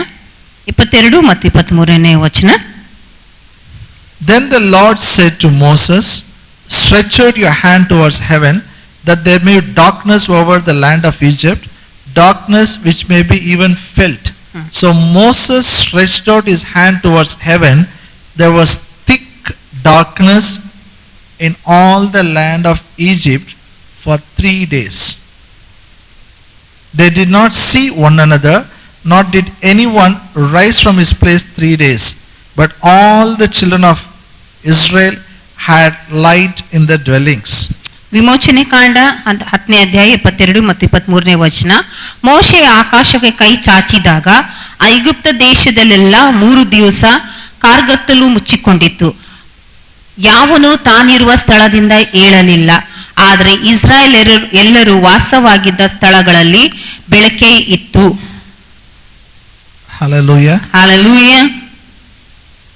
22 ಮತ್ತು 23ನೇ ವಚನ. Then the Lord said to Moses, stretch out your hand towards heaven, that there may be darkness over the land of Egypt, darkness which may be even felt. So Moses stretched out his hand towards heaven. There was thick darkness in all the land of Egypt for 3 days. They did not see one another, nor did anyone rise from his place 3 days. But all the children of Israel had light in their dwellings. ವಿಮೋಚನೆ ಕಾಂಡ 10ನೇ ಅಧ್ಯಾಯ 22 ಮತ್ತು 23ನೇ ವಚನ. ಮೋಶೆ ಆಕಾಶಕ್ಕೆ ಕೈ ಚಾಚಿದಾಗ ಐಗುಪ್ತ ದೇಶದಲ್ಲೆಲ್ಲ 3 ದಿವಸ ಕಾರ್ಗತ್ತಲು ಮುಚ್ಚಿಕೊಂಡಿತ್ತು. ಯಾವನು ತಾನಿರುವ ಸ್ಥಳದಿಂದ ಏಳಲಿಲ್ಲ. ಆದರೆ ಇಸ್ರಾಯೇಲ್ ಎಲ್ಲರೂ ವಾಸವಾಗಿದ್ದ ಸ್ಥಳಗಳಲ್ಲಿ ಬೆಳಕೇ ಇತ್ತು. Hallelujah. Hallelujah.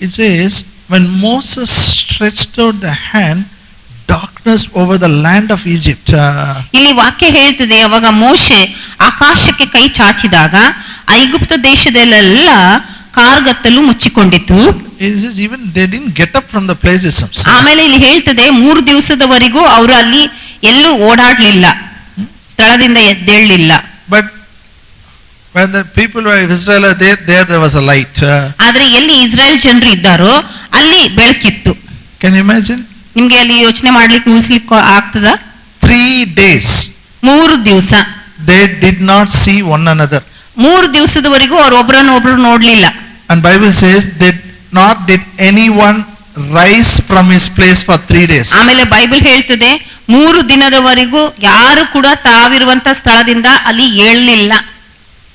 It says, when Moses stretched out the hand, darkness over the land of Egypt. ಇಲ್ಲಿ ವಾಕ್ಯ ಹೇಳ್ತದೆ, ಅವಾಗ ಮೋಶೆ ಆಕಾಶಕ್ಕೆ ಕೈ ಚಾಚಿದಾಗ ಐಗುಪ್ತ ದೇಶದಲ್ಲೆಲ್ಲ ಕಾರ್ಗತ್ತಲು ಮುಚ್ಚಿಕೊಂಡಿತ್ತು. Even they didn't get up from the places. ಆಮೇಲೆ ಇಲ್ಲಿ ಹೇಳ್ತದೆ 3 ದಿವಸದವರೆಗೂ ಅವರು ಅಲ್ಲಿ ಎಲ್ಲೂ ಓಡಾಡ್ಲಿಲ್ಲ, ಸ್ಥಳದಿಂದ ಎದ್ದೇಳಲಿಲ್ಲ. But when the people of Israel are there was a light. ಆದ್ರೆ ಎಲ್ಲಿ ಇಸ್ರಾಯೇಲ್ ಜನರು ಇದ್ದಾರೋ ಅಲ್ಲಿ ಬೆಳಕಿತ್ತು. Can you imagine? ನಿಮ್ಗೆ ಅಲ್ಲಿ ಯೋಚನೆ ಮಾಡ್ಲಿಕ್ಕೆ ಊಹಿಸ್ಲಿಕ್ಕೆ ಆಗ್ತದ? 3 days. 3 ದಿವಸ they did not see one another. 3 ದಿವಸದವರೆಗೂ ಅವರು ಒಬ್ಬರನ್ನೊಬ್ರು ನೋಡ್ಲಿಲ್ಲ. And Bible says that not did anyone rise from his place for 3 days. ಆಮೇಲೆ ಬೈಬಲ್ ಹೇಳ್ತದೆ 3 ದಿನದವರೆಗೂ ಯಾರು ಕೂಡ ತಾವಿರುವಂತ ಸ್ಥಳದಿಂದ ಅಲ್ಲಿ ಏಳಲಿಲ್ಲ.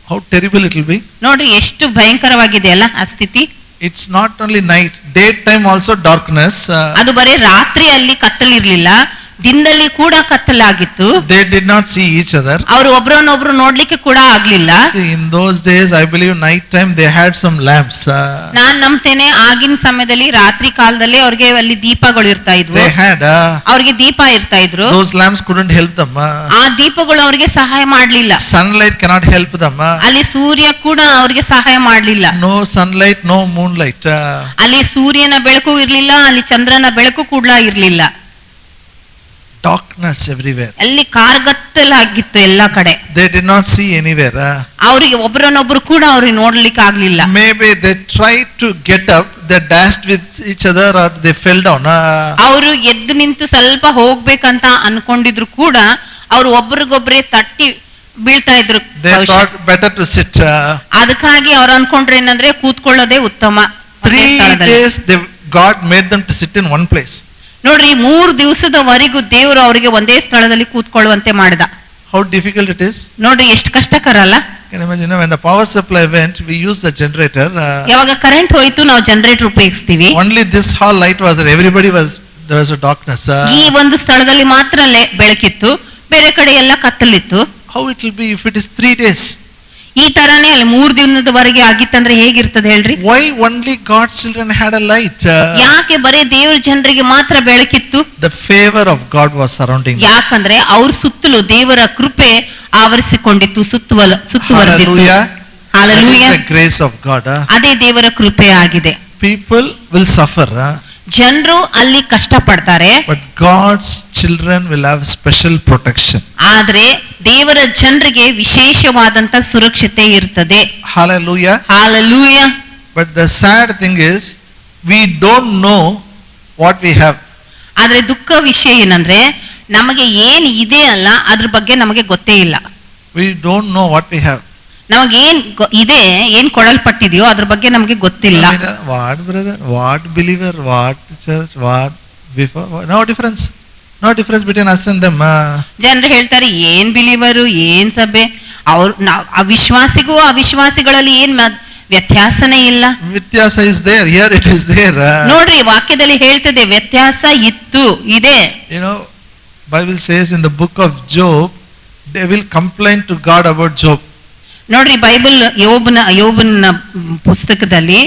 How terrible it will be. ನೋಡ್ರಿ ಎಷ್ಟು ಭಯಂಕರವಾಗಿದೆ ಅಲ್ಲ ಆ ಸ್ಥಿತಿ. It's not only night, daytime also darkness. ಅದು ಬರೀ ರಾತ್ರಿಯಲ್ಲಿ ಕತ್ತಲಿರ್ಲಿಲ್ಲ, ದಿನದಲ್ಲಿ ಕೂಡ ಕತ್ತಲಾಗಿತ್ತು. They did not see each other. ಅವರು ಒಬ್ಬರನ್ನೊಬ್ರು ನೋಡ್ಲಿಕ್ಕೆ ಕೂಡ ಆಗ್ಲಿಲ್ಲ. See, in those days I believe night time they had some lamps. ನಾನ್ ನಂಬ್ತೇನೆ ಆಗಿನ ಸಮಯದಲ್ಲಿ ರಾತ್ರಿ ಕಾಲದಲ್ಲಿ ಅವ್ರಿಗೆ ಅಲ್ಲಿ ದೀಪಗಳು ಇರ್ತಾ ಇದ್ವು. They had ಅವ್ರಿಗೆ ದೀಪ ಇರ್ತಾ ಇದ್ರು. those lamps couldn't help them. ಆ ದೀಪಗಳು ಅವ್ರಿಗೆ ಸಹಾಯ ಮಾಡ್ಲಿಲ್ಲ. Sunlight cannot help them. ಅಲ್ಲಿ ಸೂರ್ಯ ಕೂಡ ಅವ್ರಿಗೆ ಸಹಾಯ ಮಾಡ್ಲಿಲ್ಲ. No sunlight, no moonlight. ಅಲ್ಲಿ ಸೂರ್ಯನ ಬೆಳಕು ಇರ್ಲಿಲ್ಲ, ಅಲ್ಲಿ ಚಂದ್ರನ ಬೆಳಕು ಕೂಡ ಇರ್ಲಿಲ್ಲ. Darkness everywhere. ಅಲ್ಲಿ ಕಾರ್ಗತ್ತಲಾಗಿತ್ತು ಎಲ್ಲ ಕಡೆ. They did not see anywhere. ಅವರಿಗೆ ಒಬ್ಬರನ್ನೊಬ್ರು ಕೂಡ ಅವ್ರಿಗೆ ನೋಡ್ಲಿಕ್ಕೆ ಆಗ್ಲಿಲ್ಲ. Maybe they tried to get up, they dashed with each other or they fell down. ಅವರು ಎದ್ದು ನಿಂತು ಸ್ವಲ್ಪ ಹೋಗ್ಬೇಕಂತ ಅನ್ಕೊಂಡಿದ್ರು ಕೂಡ ಅವರು ಒಬ್ರಿಗೊಬ್ರೆ ತಟ್ಟಿ ಬೀಳ್ತಾ ಇದ್ರು. They thought better to sit. ಅದಕ್ಕಾಗಿ ಅವ್ರು ಅನ್ಕೊಂಡ್ರೆ ಏನಂದ್ರೆ ಕೂತ್ಕೊಳ್ಳೋದೇ ಉತ್ತಮ. 3 days God made them to sit in one place. ನೋಡ್ರಿ 3 ದಿವಸದವರೆಗೂ ದೇವರು ಅವರಿಗೆ ಒಂದೇ ಸ್ಥಳದಲ್ಲಿ ಕೂತ್ಕೊಳ್ಳುವಂತೆ ಮಾಡಿದ. How difficult it is. ನೋಡ್ರಿ ಎಷ್ಟು ಕಷ್ಟಕರ ಅಲ್ಲ. Can you imagine when the power supply went, we used the generator. ಯಾವಾಗ ಕರೆಂಟ್ ಹೋಯ್ತು ನಾವು ಜನರೇಟರ್ ಉಪಯೋಗಿಸ್ತೀವಿ. Only this hall light was there. Everybody there was a darkness. ಈ ಒಂದು ಸ್ಥಳದಲ್ಲಿ ಮಾತ್ರ ಬೆಳಕಿತ್ತು, ಬೇರೆ ಕಡೆ ಎಲ್ಲ ಕತ್ತಲಿತ್ತು. How it will be if it is 3 days? ಈ ತರಾನೇ ಅಲ್ಲಿ 3 ದಿನದವರೆಗೆ ಆಗಿತ್ತಂದ್ರೆ ಹೇಗಿರ್ತದೆ ಹೇಳ್ರಿ? Why only God's children had a light? ಯಾಕೆ ಬರೀ ದೇವರ ಜನರಿಗೆ ಮಾತ್ರ ಬೆಳಕಿತ್ತು? The favor of God was surrounding them. ಯಾಕಂದ್ರೆ ಅವ್ರ ಸುತ್ತಲೂ ದೇವರ ಕೃಪೆ ಆವರಿಸಿಕೊಂಡಿತ್ತು, ಸುತ್ತುವರೆದಿತ್ತು. Hallelujah. The grace of God. ಅದೇ ದೇವರ ಕೃಪೆ ಆಗಿದೆ. People will suffer. ಜನರು ಅಲ್ಲಿ ಕಷ್ಟ ಪಡ್ತಾರೆ, but God's children will have special protection. ಆದ್ರೆ ದೇವರ ಜನರಿಗೆ ವಿಶೇಷವಾದಂತ ಸುರಕ್ಷತೆ ಇರ್ತದೆ. Hallelujah. Hallelujah. But the sad thing is we don't know what we have. ಆದ್ರೆ ದುಃಖ ವಿಷಯ ಏನಂದ್ರೆ ನಮಗೆ ಏನ್ ಇದೆ ಅಲ್ಲ ಅದ್ರ ಬಗ್ಗೆ ನಮಗೆ ಗೊತ್ತೇ ಇಲ್ಲ. We don't know what we have. ನಮಗೇನ್ ಇದೆ, ಏನ್ ಕೊಡಲ್ಪಟ್ಟಿದೆಯೋ ಅದ್ರ ಬಗ್ಗೆ ನಮಗೆ ಗೊತ್ತಿಲ್ಲ. What brother, what believer, what church, what before, no difference. No difference between us and them. ಜನರು ಹೇಳ್ತಾರೆ ಏನ್ ಬಿಲೀವರು, ಏನ್ ಸಭೆ, ಅವ್ರು ಅವಿಶ್ವಾಸಿಗೂ ಅವಿಶ್ವಾಸಿಗಳಲ್ಲಿ ಏನ್ ವ್ಯತ್ಯಾಸನೇ ಇಲ್ಲ. ವ್ಯತ್ಯಾಸ is there, here it is there. ನೋಡ್ರಿ ವಾಕ್ಯದಲ್ಲಿ ಹೇಳ್ತದೆ ವ್ಯತ್ಯಾಸ ಇತ್ತು, ಇದೆ. You know, Bible says in the book of Job, they will complain to God about Job. ನೋಡ್ರಿ ಬೈಬಲ್ ಯೋಬನ ಪುಸ್ತಕದಲ್ಲಿ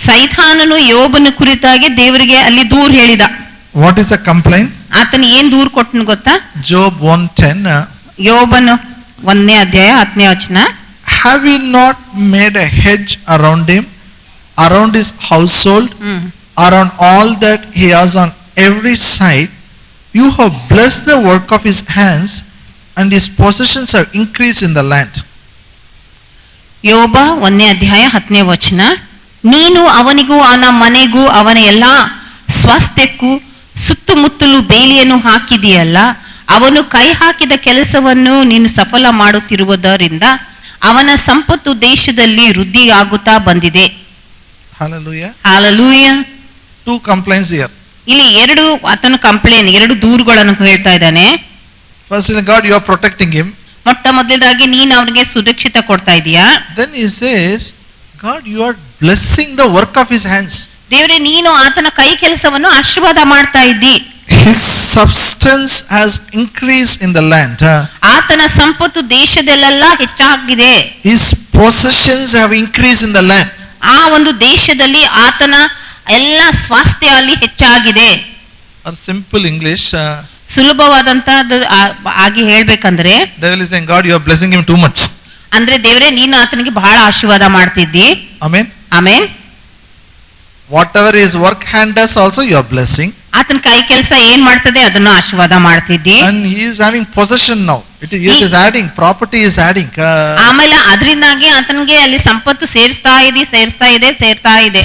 ಸೈತಾನನು ಯೋಬನ ಕುರಿತಾಗಿ ದೇವರಿಗೆ ಅಲ್ಲಿ ದೂರ್ ಹೇಳಿದ. What is a complaint? ಆತನ ಏನ್ ದೂರ್ ಕೊಟ್ಟನು ಗೊತ್ತಾ? Job 1:10. ಯೋಬನು 1ನೇ ಅಧ್ಯಾಯ 10ನೇ ವಚನ. Have we not made a hedge around him, around his household, around all that he has on every side? You have blessed the work of his hands, and his possessions have increased in the land. ಯೋಬ 1ನೇ ಅಧ್ಯಾಯ 10ನೇ ವಚನ. ನೀನು ಅವನಿಗೂ ಅವನ ಮನೆಗೂ ಅವನ ಎಲ್ಲಾ ಸ್ವಾಸ್ಥ್ಯಕ್ಕೂ ಸುತ್ತಮುತ್ತಲು ಬೇಲಿಯನ್ನು ಹಾಕಿದೆಯಲ್ಲ, ಅವನು ಕೈ ಹಾಕಿದ ಕೆಲಸವನ್ನು ನೀನು ಸಫಲ ಮಾಡುತ್ತಿರುವುದರಿಂದ ಅವನ ಸಂಪತ್ತು ದೇಶದಲ್ಲಿ ವೃದ್ಧಿಯಾಗುತ್ತಾ ಬಂದಿದೆ. Hallelujah. Hallelujah. 2 complaints here. ಇಲ್ಲಿ ಎರಡು ದೂರುಗಳನ್ನು ಹೇಳ್ತಾ ಇದ್ದಾನೆ. First, God, you are protecting him. ಮೊಟ್ಟ ಮೊದಲದಾಗಿ ನೀನು ಅವನಿಗೆ ಸುರಕ್ಷಿತ ಕೊಡ್ತಾ ಇದೀಯಾ. Then he says, God, you are blessing the work of his hands. ದೇವರೇ ನೀನು ಆತನ ಕೈ ಕೆಲಸವನ್ನು ಆಶೀರ್ವಾದ ಮಾಡ್ತಾ ಇದ್ದಿ. His substance has increased in the land. ಆತನ ಸಂಪತ್ತು ದೇಶದಲ್ಲೆಲ್ಲ ಹೆಚ್ಚಾಗಿದೆ. His possessions have increased in the land. ಆ ಒಂದು ದೇಶದಲ್ಲಿ ಆತನ ಎಲ್ಲ ಸ್ವಾಸ್ಥ್ಯ ಅಲ್ಲಿ ಹೆಚ್ಚಾಗಿದೆ. Or simple English, ಸುಲಭವಾದಂತ ಆಗಿ ಹೇಳ್ಬೇಕಂದ್ರೆ devil is saying, God, you are blessing him too much. ಅಂದ್ರೆ ದೇವರೇ ನೀನು ಆತನಿಗೆ ಬಹಳ ಆಶೀರ್ವಾದ ಮಾಡ್ತಿದ್ದಿ. Amen. Amen. Whatever his work hand does also you are blessing. ಆತನ ಕೈ ಕೆಲಸ ಏನ್ ಮಾಡ್ತದೆ ಅದನ್ನು ಆಶೀರ್ವಾದ ಮಾಡ್ತಿದ್ದಿ. And he is having possession now. It is adding, property is adding. ಆಮೇಲೆ ಅದರಿಂದಾಗಿ ಆತನಿಗೆ ಅಲ್ಲಿ ಸಂಪತ್ತು ಸೇರ್ತಾ ಇದೆ.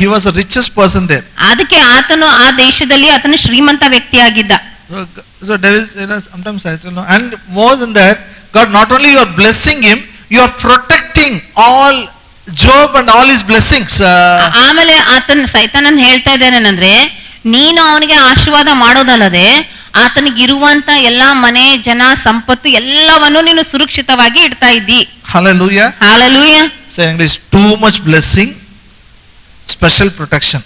He was the richest person there. ಅದಕ್ಕೆ ಆತನು ಆ ದೇಶದಲ್ಲಿ ಆತನು ಶ್ರೀಮಂತ ವ್ಯಕ್ತಿಯಾಗಿದ್ದ. So devil, sometimes I don't know. And more than that, God, not only you are blessing him, you are protecting all Job and all his blessings. ಆಮೇಲೆ ಸೈತಾನನ್ ಹೇಳ್ತಾ ಇದ್ದಾನೆ ನೀನು ಅವನಿಗೆ ಆಶೀರ್ವಾದ ಮಾಡೋದಲ್ಲದೆ ಆತನಿಗೆ ಇರುವಂತ ಎಲ್ಲಾ ಮನೆ ಜನ ಸಂಪತ್ತು ಎಲ್ಲವನ್ನು ನೀನು ಸುರಕ್ಷಿತವಾಗಿ ಇಡ್ತಾ ಇದ್ದಿ. Hallelujah. Hallelujah. Say in English, too much blessing, special protection.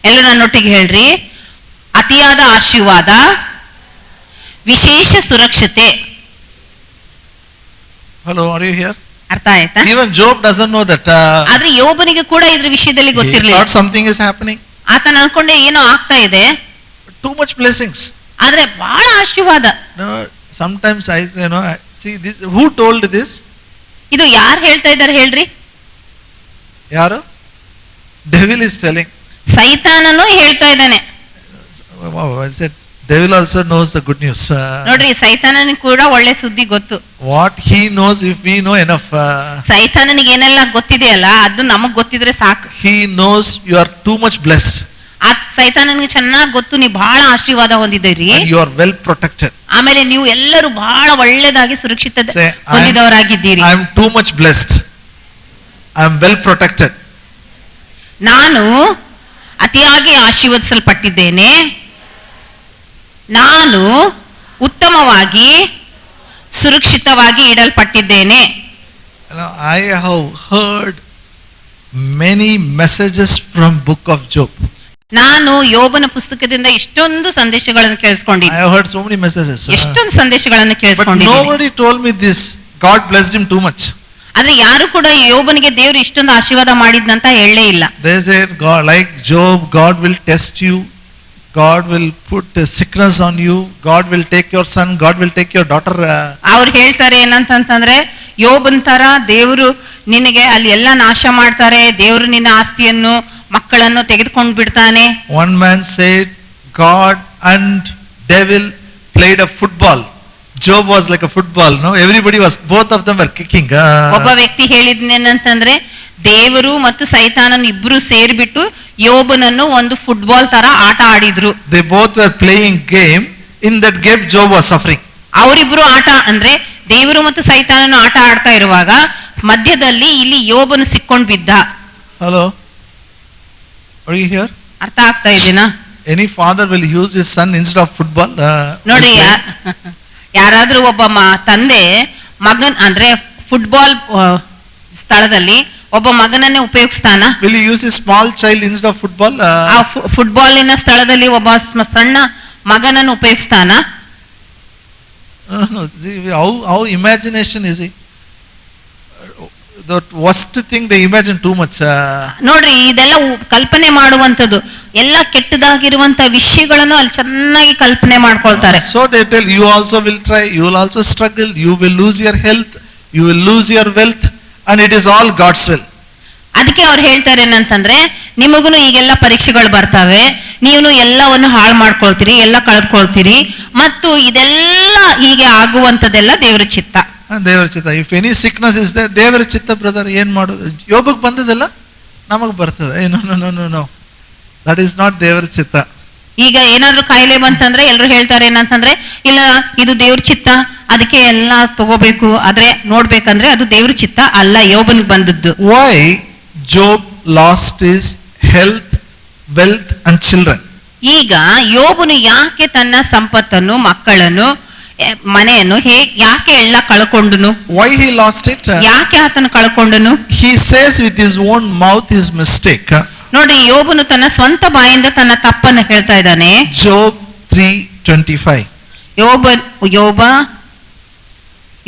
ಎಲ್ಲರೂ ನನ್ನೊಟ್ಟಿಗೆ ಹೇಳ್ರಿ, ಅತಿಯಾದ ಆಶೀರ್ವಾದ, ವಿಶೇಷ ಸುರಕ್ಷತೆ. Hello, are you here? ಅರ್ಥ ಆಯ್ತಾ? Even Job doesn't know that. ಆದ್ರೆ ಯೋಬನಿಗೆ ಕೂಡ ಇದ್ರ ವಿಷಯದಲ್ಲಿ He ಗೊತ್ತಿರಲಿಲ್ಲ. thought something is happening. ಆತನ ಅನ್ಕೊಂಡೆ ಏನೋ ಆಗ್ತಾ ಇದೆ. Too much blessings. ಆದ್ರೆ ಬಹಳ ಆಶೀರ್ವಾದ. No, sometimes I see this. Who told this? ಇದು ಯಾರು ಹೇಳ್ತಾ ಇದ್ದಾರೆ ಹೇಳ್ರಿ? ಯಾರು? Devil is telling. ಸೈತಾನನು ಹೇಳ್ತಾ ಇದ್ದಾನೆ. Wow, I said devil also knows the good news. ನೋಡ್ರಿ ಸೈತಾನನಿಗೆ ಕೂಡ ಒಳ್ಳೆ ಸುದ್ದಿ ಗೊತ್ತು. What he knows, if we know enough. ಸೈತಾನನಿಗೆ ಏನೆಲ್ಲ ಗೊತ್ತಿದೆಯಲ್ಲ ಅದು ನಮಗ್ ಗೊತ್ತಿದ್ರೆ ಸಾಕು. He knows you are too much blessed. ಆ ಸೈತಾನನಿಗೆ ಚೆನ್ನಾಗಿ ಗೊತ್ತು ನೀವು ಬಹಳ ಆಶೀರ್ವಾದ ಹೊಂದಿದ್ದೀರಿ. And you are well protected. ಆಮೇಲೆ ನೀವು ಎಲ್ಲರೂ ಬಹಳ ಒಳ್ಳೆದಾಗಿ ಸುರಕ್ಷಿತ ಹೊಂದಿದವರಾಗಿದ್ದೀರಿ. I am too much blessed. I am well protected. ನಾನು ಅತಿಯಾಗಿ ಆಶೀರ್ವದಿಸಲ್ಪಟ್ಟಿದ್ದೇನೆ. ನಾನು ಉತ್ತಮವಾಗಿ ಸುರಕ್ಷಿತವಾಗಿ ಇಡಲ್ಪಟ್ಟಿದ್ದೇನೆ. I have heard many messages from book of Job. ನಾನು ಯೋಬನ ಪುಸ್ತಕದಿಂದ ಎಷ್ಟೊಂದು ಸಂದೇಶಗಳನ್ನು ಕೇಳಿಸಿಕೊಂಡಿದ್ದೀನಿ. I have heard so many messages. ಎಷ್ಟೊಂದು ಸಂದೇಶಗಳನ್ನು But ಕೇಳಿಸಿಕೊಂಡಿದ್ದೀನಿ. nobody told me this. God blessed him too much. ಆದ್ರೆ ಯಾರು ಕೂಡ ಯೋಬನಿಗೆ ದೇವರು ಇಷ್ಟೊಂದು ಆಶೀರ್ವಾದ ಮಾಡಿದ್ನಂತ ಹೇಳಲೇ ಇಲ್ಲ. They said, God, like Job, God will test you. God will put sickness on you. God will take your son. God will take your daughter. ಅವ್ರು ಹೇಳ್ತಾರೆ ಏನಂತಂದ್ರೆ ಯೋಬನ್ ತರ ದೇವರು ನಿನಗೆ ಅಲ್ಲಿ ಎಲ್ಲ ನಾಶ ಮಾಡ್ತಾರೆ, ದೇವರು ನಿನ್ನ ಆಸ್ತಿಯನ್ನು ಮಕ್ಕಳನ್ನು ತೆಗೆದುಕೊಂಡು ಬಿಡ್ತಾನೆ. One man said, God and devil played a football. Job was like a football, no? Everybody was, both of them were kicking. ಒಬ್ಬ ವ್ಯಕ್ತಿ ಹೇಳಿದ್ನೇನಂತಂದ್ರೆ ದೇವರು ಮತ್ತು ಸೈತಾನನು ಇಬ್ರು ಸೇರ್ಬಿಟ್ಟು ಯೋಬನನ್ನು ಒಂದು ಫುಟ್ಬಾಲ್ ತರ ಆಟ ಆಡಿದ್ರು. They both were playing game. In that game, Job was suffering. ಅವರಿಬ್ರು ಆಟ ಅಂದ್ರೆ ದೇವರು ಮತ್ತು ಸೈತಾನನು ಆಟ ಆಡ್ತಾ ಇರುವಾಗ ಮಧ್ಯದಲ್ಲಿ ಇಲ್ಲಿ ಯೋಬನು ಸಿಕ್ಕೊಂಡ್ ಬಿದ್ದ. Hello? Are you here? ಅರ್ಥ ಆಗ್ತಾ ಇದೆನಾ? Any father will use his son instead of football? ನೋಡಿ, ಯಾರಾದ್ರೂ ಒಬ್ಬ ತಂದೆ ಮಗನ್ ಅಂದ್ರೆ ಫುಟ್ಬಾಲ್ ಸ್ಥಳದಲ್ಲಿ ಒಬ್ಬ ಮಗನನ್ನೇ ಉಪಯೋಗಿಸ್ತಾನ? Will you use a small child instead of football? ಆ ಫುಟ್ಬಾಲಿನ ಸ್ಥಳದಲ್ಲಿ ಒಬ್ಬ ಸಣ್ಣ ಮಗನನ್ನು ಉಪಯೋಗಿಸ್ತಾನ? How imagination is it? The worst thing they imagine too much. ನೋಡ್ರಿ, ಇದೆಲ್ಲ ಕಲ್ಪನೆ ಮಾಡುವಂತದ್ದು, ಎಲ್ಲ ಕೆಟ್ಟದಾಗಿರುವಂತ ವಿಷಯಗಳನ್ನು ಅಲ್ಲಿ ಚೆನ್ನಾಗಿ ಕಲ್ಪನೆ ಮಾಡ್ಕೊಳ್ತಾರೆ. So they tell you also will try, you will also struggle, you will lose your health, you will lose your wealth, and it is all God's will. ಅದಕ್ಕೆ ಅವ್ರು ಹೇಳ್ತಾರೆ ಏನಂತಂದ್ರೆ, ನಿಮಗೂ ಈಗೆಲ್ಲ ಪರೀಕ್ಷೆಗಳು ಬರ್ತಾವೆ, ನೀವು ಎಲ್ಲವನ್ನು ಹಾಳು ಮಾಡ್ಕೊಳ್ತೀರಿ, ಎಲ್ಲ ಕಳೆದುಕೊಳ್ತೀರಿ, ಮತ್ತು ಇದೆಲ್ಲ ಹೀಗೆ ಆಗುವಂತದೆಲ್ಲ ದೇವರ ಚಿತ್ತ. ದೇವರ ಚಿತ್ತ. If any sickness is they, ದೇವರ ಚಿತ್ತ ಬ್ರದರ್. ಏನ್ ಮಾಡೋದು? ಯೋಬಕ್ಕೆ ಬಂದದಲ್ಲ ನಮಗ್ ಬರ್ತದೆ. ನೋ, ದಟ್ ಈಸ್ ನಾಟ್ ದೇವರ ಚಿತ್ತ. ಈಗ ಏನಾದ್ರೂ ಕಾಯಿಲೆ ಬಂತಂದ್ರೆ ಎಲ್ಲರೂ ಹೇಳ್ತಾರೆ ಏನಂತಂದ್ರೆ, ಇಲ್ಲ ಇದು ದೇವ್ರ ಚಿತ್ತ, ಅದಕ್ಕೆ ಎಲ್ಲ ತಗೋಬೇಕು, ಆದ್ರೆ ನೋಡ್ಬೇಕಂದ್ರೆ ಅದು ದೇವ್ರ ಚಿತ್ತ ಅಲ್ಲ, ಯೋಬನಿಗೆ ಬಂದದ್ದು. Why Job lost his health, wealth and children? ಈಗ ಯೋಬನು ಯಾಕೆ ತನ್ನ ಸಂಪತ್ತನ್ನು, ಮಕ್ಕಳನ್ನು, ಮನೆಯನ್ನು ಯಾಕೆ ಎಲ್ಲ ಕಳ್ಕೊಂಡನು? Why he lost it? ಯಾಕೆ ಆತನು ಕಳ್ಕೊಂಡನು? He says with his own mouth his mistake. ನೋಡಿ, ಯೋಬನು ತನ್ನ ಸ್ವಂತ ಬಾಯಿಂದ ತನ್ನ ತಪ್ಪನ್ನು ಹೇಳ್ತಾ ಇದ್ದಾನೆ. Job 3:25.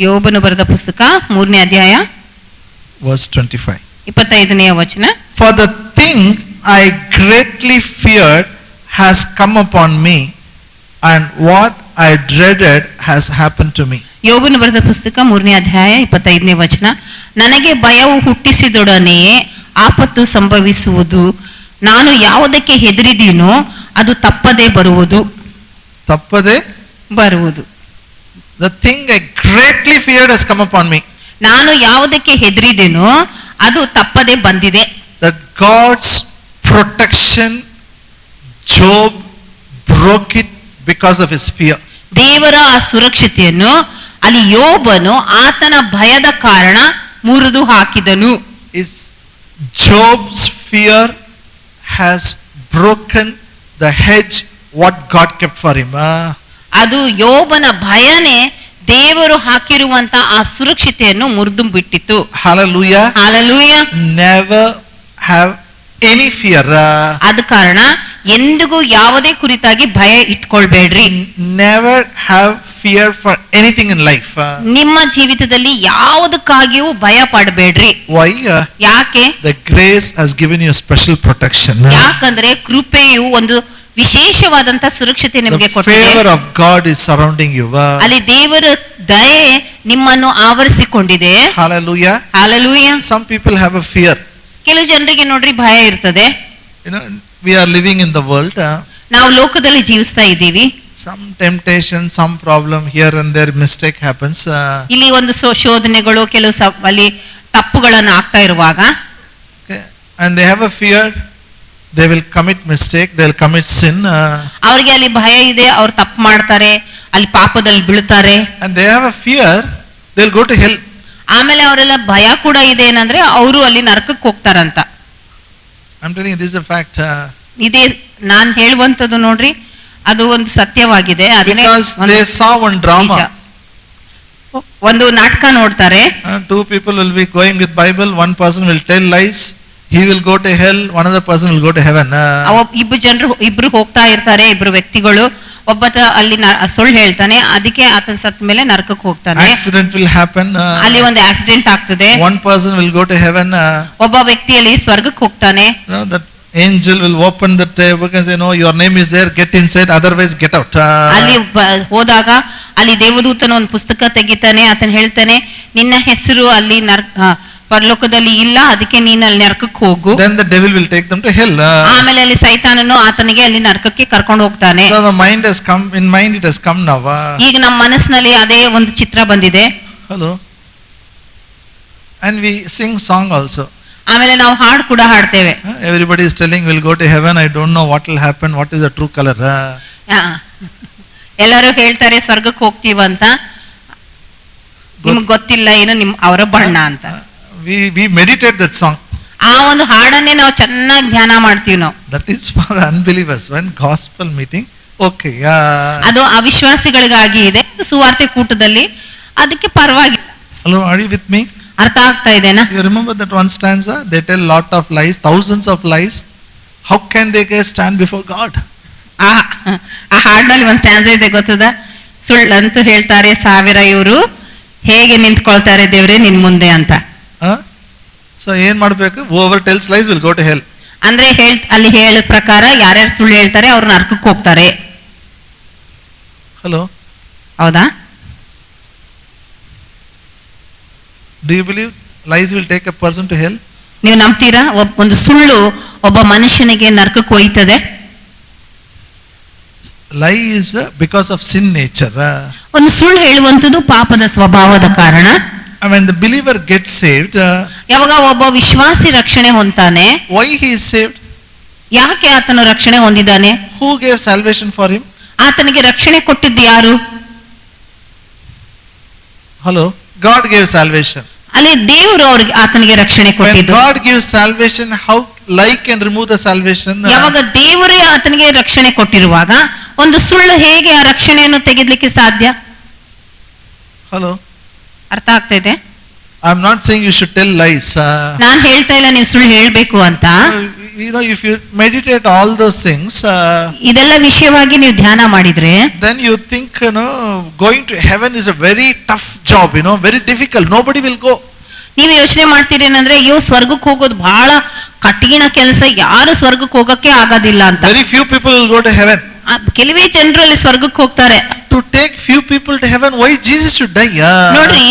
ಯೋಬನು ಬರೆದ ಪುಸ್ತಕ 3ನೇ ಅಧ್ಯಾಯ verse 25. 25ನೇ ವಚನ. For the thing I greatly feared has come upon me, and what I dreaded has happened to me. ಯೋಬನು ಬರೆದ ಪುಸ್ತಕ 3ನೇ ಅಧ್ಯಾಯ 25ನೇ ವಚನ. ನನಗೆ ಭಯವು ಹುಟ್ಟಿಸಿದೊಡನೆಯೇ ಆಪತ್ತು ಸಂಭವಿಸುವುದು, ನಾನು ಯಾವುದಕ್ಕೆ ಹೆದರಿದೀನೋ ಅದು ತಪ್ಪದೆ ಬರುವುದು. ತಪ್ಪದೆ ಬರುವುದು. The thing I greatly feared has come upon me. ನಾನು ಯಾವುದಕ್ಕೆ ಹೆದರಿದೆನೋ ಅದು ತಪ್ಪದೆ ಬಂದಿದೆ. That God's protection, Job broke it because of his fear. ದೇವರ ಆ ಸುರಕ್ಷತೆಯನ್ನು ಅಲ್ಲಿ ಯೋಬನು ಆತನ ಭಯದ ಕಾರಣ ಮುರಿದು ಹಾಕಿದನು. Is Job's fear has broken the hedge what God kept for him. ಅದು ಯೋಬನ ಭಯನೇ ದೇವರು ಹಾಕಿರುವಂತ ಆ ಸುರಕ್ಷತೆಯನ್ನು ಮುರಿದು ಬಿಟ್ಟಿತು. Hallelujah. Hallelujah. Never have any fear. ಆದ ಕಾರಣ ಎಂದಿಗೂ ಯಾವುದೇ ಕುರಿತಾಗಿ ಭಯ ಇಟ್ಕೊಳ್ಬೇಡ್ರಿ. Never have fear for anything in life. ನಿಮ್ಮ ಜೀವಿತದಲ್ಲಿ ಯಾವುದಕ್ಕಾಗಿಯೂ ಭಯ ಪಡಬೇಡ್ರಿ. Why? ಯಾಕೆ? The grace has given you special protection. ಯಾಕಂದ್ರೆ ಕೃಪೆಯು ಒಂದು ವಿಶೇಷವಾದಂತ ಸುರಕ್ಷತೆ ನಿಮಗೆ The ಕೊಟ್ಟಿದೆ. favor of God is surrounding you. ಅಲ್ಲಿ ದೇವರ ದಯೆ ನಿಮ್ಮನ್ನು ಆವರಿಸಿಕೊಂಡಿದೆ. Hallelujah. Hallelujah. Some people have a fear. ಕೆಲವು ಜನರಿಗೆ ನೋಡ್ರಿ ಭಯ ಇರ್ತದೆ. We are living in the world. ನಾವು ಲೋಕದಲ್ಲಿ ಜೀವಿಸ್ತಾ ಇದ್ದೀವಿ. Some temptation, some problem here and there, mistake happens. ಇಲ್ಲಿ ಒಂದು ಶೋಧನೆಗಳು, ಕೆಲವು ಅಲ್ಲಿ ತಪ್ಪುಗಳನ್ನು ಆಗ್ತಾ ಇರುವಾಗ, Okay. And they have a fear. They will commit mistake. They will commit sin. ಅವ್ರಿಗೆ ಅಲ್ಲಿ ಭಯ ಇದೆ, ಅವ್ರು ತಪ್ಪು ಮಾಡ್ತಾರೆ, ಅಲ್ಲಿ ಪಾಪದಲ್ಲಿ ಬೀಳ್ತಾರೆ. And they have a fear. They will go to hell. ಆಮೇಲೆ ಅವರೆಲ್ಲ ಭಯ ಕೂಡ ಇದೆ ಏನಂದ್ರೆ ಅವರು ಅಲ್ಲಿ ನರಕಕ್ಕೆ ಹೋಗ್ತಾರಂತ. I'm telling you, this is a fact. ಇದೇ ನಾನ್ ಹೇಳುವಂತದ್ದು ನೋಡ್ರಿ, ಅದು ಒಂದು ಸತ್ಯವಾಗಿದೆ. Because they saw one drama. ಒಂದು ನಾಟಕ ನೋಡ್ತಾರೆ. Two people will be going with Bible. One person will tell lies. He will go to hell. One other person will go to heaven. ಇಬ್ರು ಹೋಗ್ತಾ ಇರ್ತಾರೆ, ಇಬ್ರು ವ್ಯಕ್ತಿಗಳು. ಒಬ್ಬತ ಅಲ್ಲಿ ಸುಳ್ಳು ಹೇಳ್ತಾನೆ, ಅದಕ್ಕೆ ಆತನ ಸತ್ತ ಮೇಲೆ ನರಕಕ್ಕೆ ಹೋಗ್ತಾನೆ. Accident will happen. ಅಲ್ಲಿ ಒಂದು ಆಕ್ಸಿಡೆಂಟ್ ಆಗ್ತದೆ. One person will go to heaven. ಒಬ್ಬ ವ್ಯಕ್ತಿಯಲ್ಲಿ ಸ್ವರ್ಗಕ್ಕೆ ಹೋಗ್ತಾನೆ. That angel will open the book and say, no, your name is there, get inside, otherwise get out. ಅಲ್ಲಿ ಹೋದಾಗ ಅಲ್ಲಿ ದೇವದೂತನ ಒಂದು ಪುಸ್ತಕ ತೆಗಿತಾನೆ, ಆತನ ಹೇಳ್ತಾನೆ, ನಿನ್ನ ಹೆಸರು ಅಲ್ಲಿ ಪರಲೋಕದಲ್ಲಿ ಇಲ್ಲ, ಅದಕ್ಕೆ ನೀನು ಅಲ್ಲಿ ನರಕಕ್ಕೆ ಹೋಗು. Then the devil will take them to hell. ಆಮೇಲೆ ಅಲ್ಲಿ ಸೈತಾನನು ಆತನಿಗೆ ಅಲ್ಲಿ ನರಕಕ್ಕೆ ಕರ್ಕೊಂಡು ಹೋಗ್ತಾನೆ. So the mind has come, in mind it has come now. ಈಗ ನಮ್ಮ ಮನಸ್ಸಿನಲ್ಲಿ ಅದೇ ಒಂದು ಚಿತ್ರ ಬಂದಿದೆ. Hello. And we sing song also. ಆಮೇಲೆ ನಾವು ಹಾಡು ಕೂಡ ಹಾಡ್ತೇವೆ. Everybody is telling we'll go to heaven, I don't know what will happen, what is the true color. ಎಲ್ಲರೂ ಹೇಳ್ತಾರೆ ಸ್ವರ್ಗಕ್ಕೆ ಹೋಗ್ತೀವಂತ, ನಿಮ್ಗೆ ಗೊತ್ತಿಲ್ಲ ಏನು ಅವರ ಬಣ್ಣ ಅಂತ. We meditate that song. ಆ ಒಂದು ಹಾಡನ್ನೇ ನಾವು ಚೆನ್ನಾಗಿ ಧ್ಯಾನ ಮಾಡ್ತೀವಿ ನಾವು. That is for unbelievers. When gospel meeting, okay, ಅದು ಅವಿಶ್ವಾಸಿಗಳಿಗಾಗಿ ಇದೆ. ಸುವಾರ್ತೆ ಕೂಟದಲ್ಲಿ ಅದಕ್ಕೆ ಪರವಾಗಿಲ್ಲ. Hello, are you with me? ಅರ್ಥ ಆಗ್ತಾ ಇದೆನಾ? You remember that one stanza? They tell lot of lies, thousands of lies. How can they stand before God? ಆ ಹಾಡಿನಲ್ಲಿ ಒಂದು ಸ್ಟ್ಯಾನ್ಸ್ ಇದೆ ಗೊತ್ತದ? ಸುಳ್ಳಂತೂ ಹೇಳ್ತಾರೆ ಸಾವಿರ, ಇವರು ಹೇಗೆ ನಿಂತ್ಕೊಳ್ತಾರೆ ದೇವ್ರೆ ನಿನ್ ಮುಂದೆ ಅಂತ. ಸೊ ಏನ್ ಮಾಡ್ಬೇಕು? Whoever tells lies will go to hell. ಅಂದ್ರೆ ಅಲ್ಲಿ ಹೇಳಿದ ಪ್ರಕಾರ ಯಾರ್ಯಾರು ಸುಳ್ಳು ಹೇಳ್ತಾರೆ ಅವ್ರು ನರಕಕ್ಕೆ ಹೋಗ್ತಾರೆ. ಹಲೋ, ಹೌದಾ? Do you believe lies will take a person to hell? ನೀವು ನಂಬ್ತೀರಾ ಒಂದು ಸುಳ್ಳು ಒಬ್ಬ ಮನುಷ್ಯನಿಗೆ ನರಕಕ್ಕೆ ಒಯ್ತದೆ? Lie is because of sin nature. ಒಂದು ಸುಳ್ಳು ಹೇಳುವಂತದ್ದು ಪಾಪದ ಸ್ವಭಾವದ ಕಾರಣ. When the believer gets saved, ಯಾವಾಗ ಒಬ್ಬ ವಿಶ್ವಾಸಿ ರಕ್ಷಣೆ ಹೊಂತಾನೆ, why he is saved? ಯಾಕೆ ಆತನು ರಕ್ಷಣೆ ಹೊಂದಿದ್ದಾನೆ? Who gave salvation for him? ಆತನಿಗೆ ರಕ್ಷಣೆ ಕೊಟ್ಟಿದ್ದು ಯಾರು? Hello, God gave salvation. ಅಲ್ಲಿ ದೇವರು ಆತನಿಗೆ ರಕ್ಷಣೆ ಕೊಟ್ಟಿದ್ದು. When God gives salvation, how lie can remove the salvation? ಯಾವಾಗ ದೇವರೇ ಆತನಿಗೆ ರಕ್ಷಣೆ ಕೊಟ್ಟಿರುವಾಗ ಒಂದು ಸುಳ್ಳು ಹೇಗೆ ಆ ರಕ್ಷಣೆಯನ್ನು ತೆಗೆದಲಿಕ್ಕೆ ಸಾಧ್ಯ? Hello, ಅರ್ಥ ಆಗ್ತಾ ಇದೆ? I am not saying you should tell lies. ನಾನು ಹೇಳ್ತಾ ಇಲ್ಲ ನೀವು ಸುಳ್ಳು ಹೇಳ್ಬೇಕು ಅಂತ. You know, if you meditate all those things, ಇದೆಲ್ಲ ವಿಷಯವಾಗಿ ನೀವು ಧ್ಯಾನ ಮಾಡಿದ್ರೆ, then you think, going to heaven is a very tough job, very difficult. Nobody will go. ನೀವು ಯೋಚನೆ ಮಾಡ್ತೀರಿ ಏನಂದ್ರೆ, ಅಯ್ಯೋ ಸ್ವರ್ಗಕ್ಕೆ ಹೋಗೋದು ಬಹಳ ಕಠಿಣ ಕೆಲಸ, ಯಾರು ಸ್ವರ್ಗಕ್ಕೆ ಹೋಗಕ್ಕೆ ಆಗೋದಿಲ್ಲ ಅಂತ. Very few people will go to heaven. ಕೆಲವೇ ಜನರು ಅಲ್ಲಿ ಸ್ವರ್ಗಕ್ಕೆ ಹೋಗ್ತಾರೆ. To take few people to heaven, why Jesus should die? ನೋಡ್ರಿ,